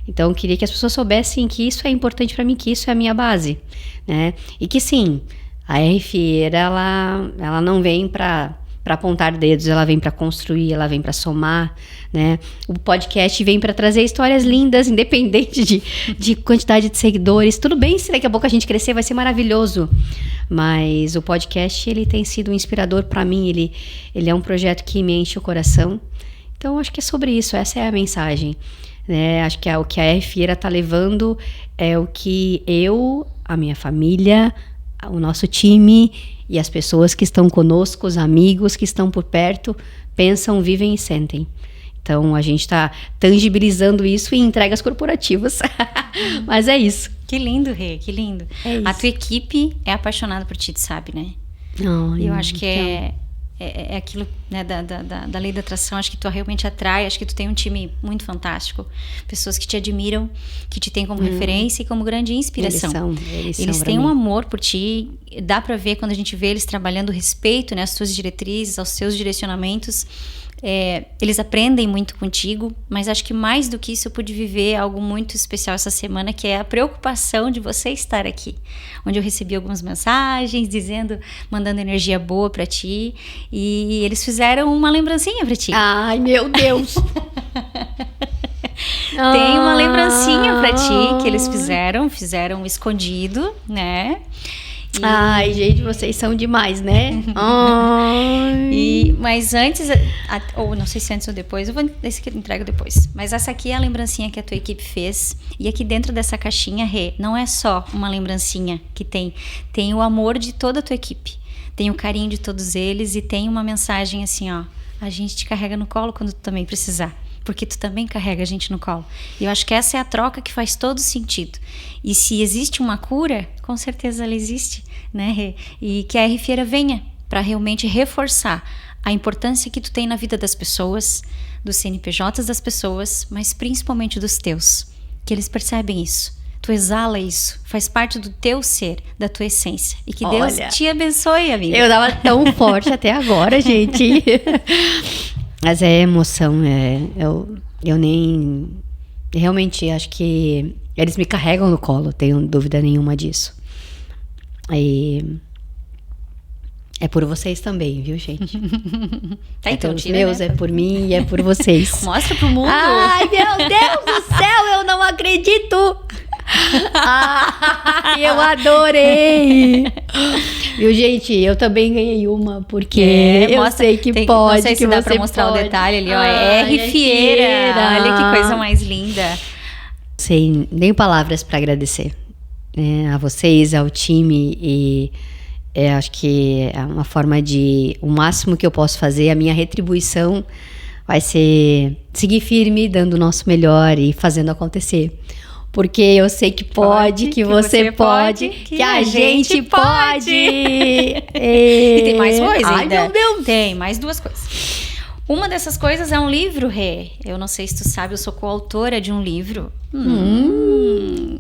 Speaker 2: Então, eu queria que as pessoas soubessem que isso é importante para mim, que isso é a minha base, né? E que sim, a RFieira, ela não vem para apontar dedos, ela vem para construir, ela vem para somar, né? O podcast vem para trazer histórias lindas, independente de quantidade de seguidores. Tudo bem se daqui a pouco a gente crescer, vai ser maravilhoso. Mas o podcast, ele tem sido um inspirador para mim, ele é um projeto que me enche o coração, Então, acho que é sobre isso, essa é a mensagem, né? Acho que o que a R Fieira está levando é o que eu, a minha família, o nosso time e as pessoas que estão conosco, os amigos que estão por perto, pensam, vivem e sentem. Então, a gente está tangibilizando isso em entregas corporativas. Mas é isso.
Speaker 1: Que lindo, Rê, que lindo.
Speaker 2: É isso.
Speaker 1: A tua equipe é apaixonada por ti, tu sabe, né? Eu acho que é aquilo, né, da lei da atração. Acho que tu realmente atrai, acho que tu tem um time muito fantástico, pessoas que te admiram, que te têm como referência e como grande inspiração. Eles têm um amor por ti, dá pra ver quando a gente vê eles trabalhando respeito, né, às tuas diretrizes, aos seus direcionamentos. Eles aprendem muito contigo, mas acho que mais do que isso eu pude viver algo muito especial essa semana, que é a preocupação de você estar aqui, onde eu recebi algumas mensagens mandando energia boa pra ti, e eles fizeram uma lembrancinha pra ti.
Speaker 2: Ai, meu Deus!
Speaker 1: Tem uma lembrancinha pra ti que eles fizeram escondido, né?
Speaker 2: Ai, gente, vocês são demais, né?
Speaker 1: Mas antes, ou não sei se antes ou depois, esse aqui eu entrego depois. Mas essa aqui é a lembrancinha que a tua equipe fez. E aqui dentro dessa caixinha, Rê, não é só uma lembrancinha que tem o amor de toda a tua equipe. Tem o carinho de todos eles e tem uma mensagem assim, ó: a gente te carrega no colo quando tu também precisar, porque tu também carrega a gente no colo. E eu acho que essa é a troca que faz todo sentido. E se existe uma cura, com certeza ela existe, né, Rê? E que a R Fieira venha para realmente reforçar a importância que tu tem na vida das pessoas, dos CNPJs das pessoas, mas principalmente dos teus. Que eles percebem isso. Tu exala isso, faz parte do teu ser, da tua essência. E que Deus te abençoe, amiga.
Speaker 2: Eu tava tão forte até agora, gente. Mas é emoção, eu nem... Realmente, acho que eles me carregam no colo, tenho dúvida nenhuma disso. E é por vocês também, viu, gente?
Speaker 1: Tá, então,
Speaker 2: pelos meus, né? É por mim e é por vocês.
Speaker 1: Mostra pro mundo.
Speaker 2: Ai, meu Deus do céu, eu não acredito! Eu adorei! Viu, gente? Eu também ganhei uma, porque eu sei que pode.
Speaker 1: Não sei se dá pra mostrar o detalhe ali, ó. É R Fieira. Olha que coisa mais linda.
Speaker 2: Sem nem palavras para agradecer, né, a vocês, ao time, e acho que é uma forma o máximo que eu posso fazer, a minha retribuição vai ser seguir firme, dando o nosso melhor e fazendo acontecer. Porque eu sei que pode, que você pode, que a gente pode. E
Speaker 1: tem mais coisa ainda.
Speaker 2: Ai, meu Deus.
Speaker 1: Tem mais duas coisas. Uma dessas coisas é um livro, Rê. Eu não sei se tu sabe, eu sou coautora de um livro.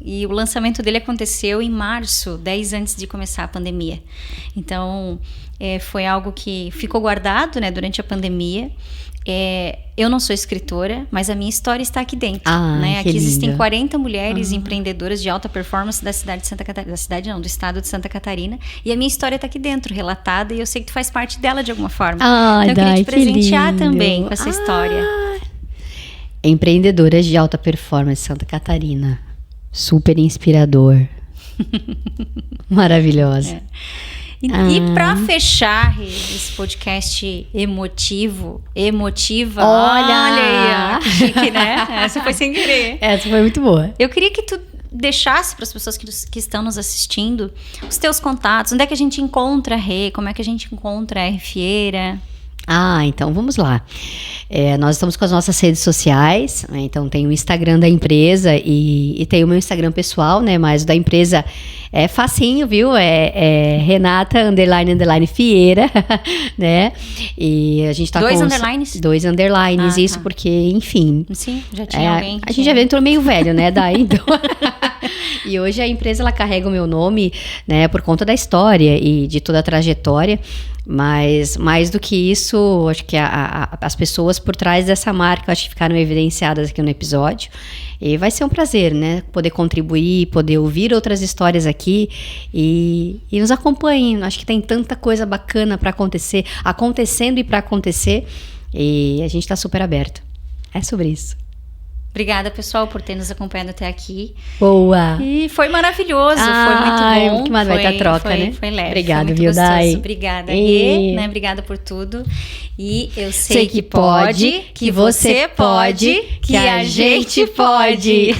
Speaker 1: E o lançamento dele aconteceu em março, 10 antes de começar a pandemia. Então, foi algo que ficou guardado, né, durante a pandemia. Eu não sou escritora, mas a minha história está aqui dentro, né? Aqui existem 40 mulheres empreendedoras de alta performance da cidade de Santa Catarina, do estado de Santa Catarina, e a minha história está aqui dentro, relatada, e eu sei que tu faz parte dela de alguma forma. Então eu queria te presentear também com essa história.
Speaker 2: Empreendedoras de alta performance Santa Catarina, super inspirador. Maravilhosa.
Speaker 1: E pra fechar esse podcast emotiva, olha aí, ó, que chique, né? Essa foi sem querer.
Speaker 2: Essa foi muito boa.
Speaker 1: Eu queria que tu deixasse para as pessoas que estão nos assistindo os teus contatos, onde é que a gente encontra a Rê, como é que a gente encontra a R Fieira.
Speaker 2: Então vamos lá. Nós estamos com as nossas redes sociais, né? Então tem o Instagram da empresa e tem o meu Instagram pessoal, né? Mas o da empresa é facinho, viu? Renata _ Fieira, né? E a gente tá
Speaker 1: com...
Speaker 2: 2
Speaker 1: underlines?
Speaker 2: 2 underlines, isso porque, enfim...
Speaker 1: Sim, já tinha alguém.
Speaker 2: A gente já entrou meio velho, né? Daí, então... E hoje a empresa, ela carrega o meu nome, né? Por conta da história e de toda a trajetória. Mas, mais do que isso, acho que as pessoas por trás dessa marca, acho que ficaram evidenciadas aqui no episódio. E vai ser um prazer, né? Poder contribuir, poder ouvir outras histórias aqui e nos acompanhem. Acho que tem tanta coisa bacana para acontecendo e para acontecer. E a gente está super aberto. É sobre isso.
Speaker 1: Obrigada, pessoal, por ter nos acompanhado até aqui.
Speaker 2: Boa!
Speaker 1: E foi maravilhoso, foi muito bom.
Speaker 2: Que uma baita troca, né?
Speaker 1: Foi leve.
Speaker 2: Obrigada,
Speaker 1: viu,
Speaker 2: Dai?
Speaker 1: Obrigada, Rê, né? Obrigada por tudo. E eu sei
Speaker 2: que pode, que você pode, que a gente pode.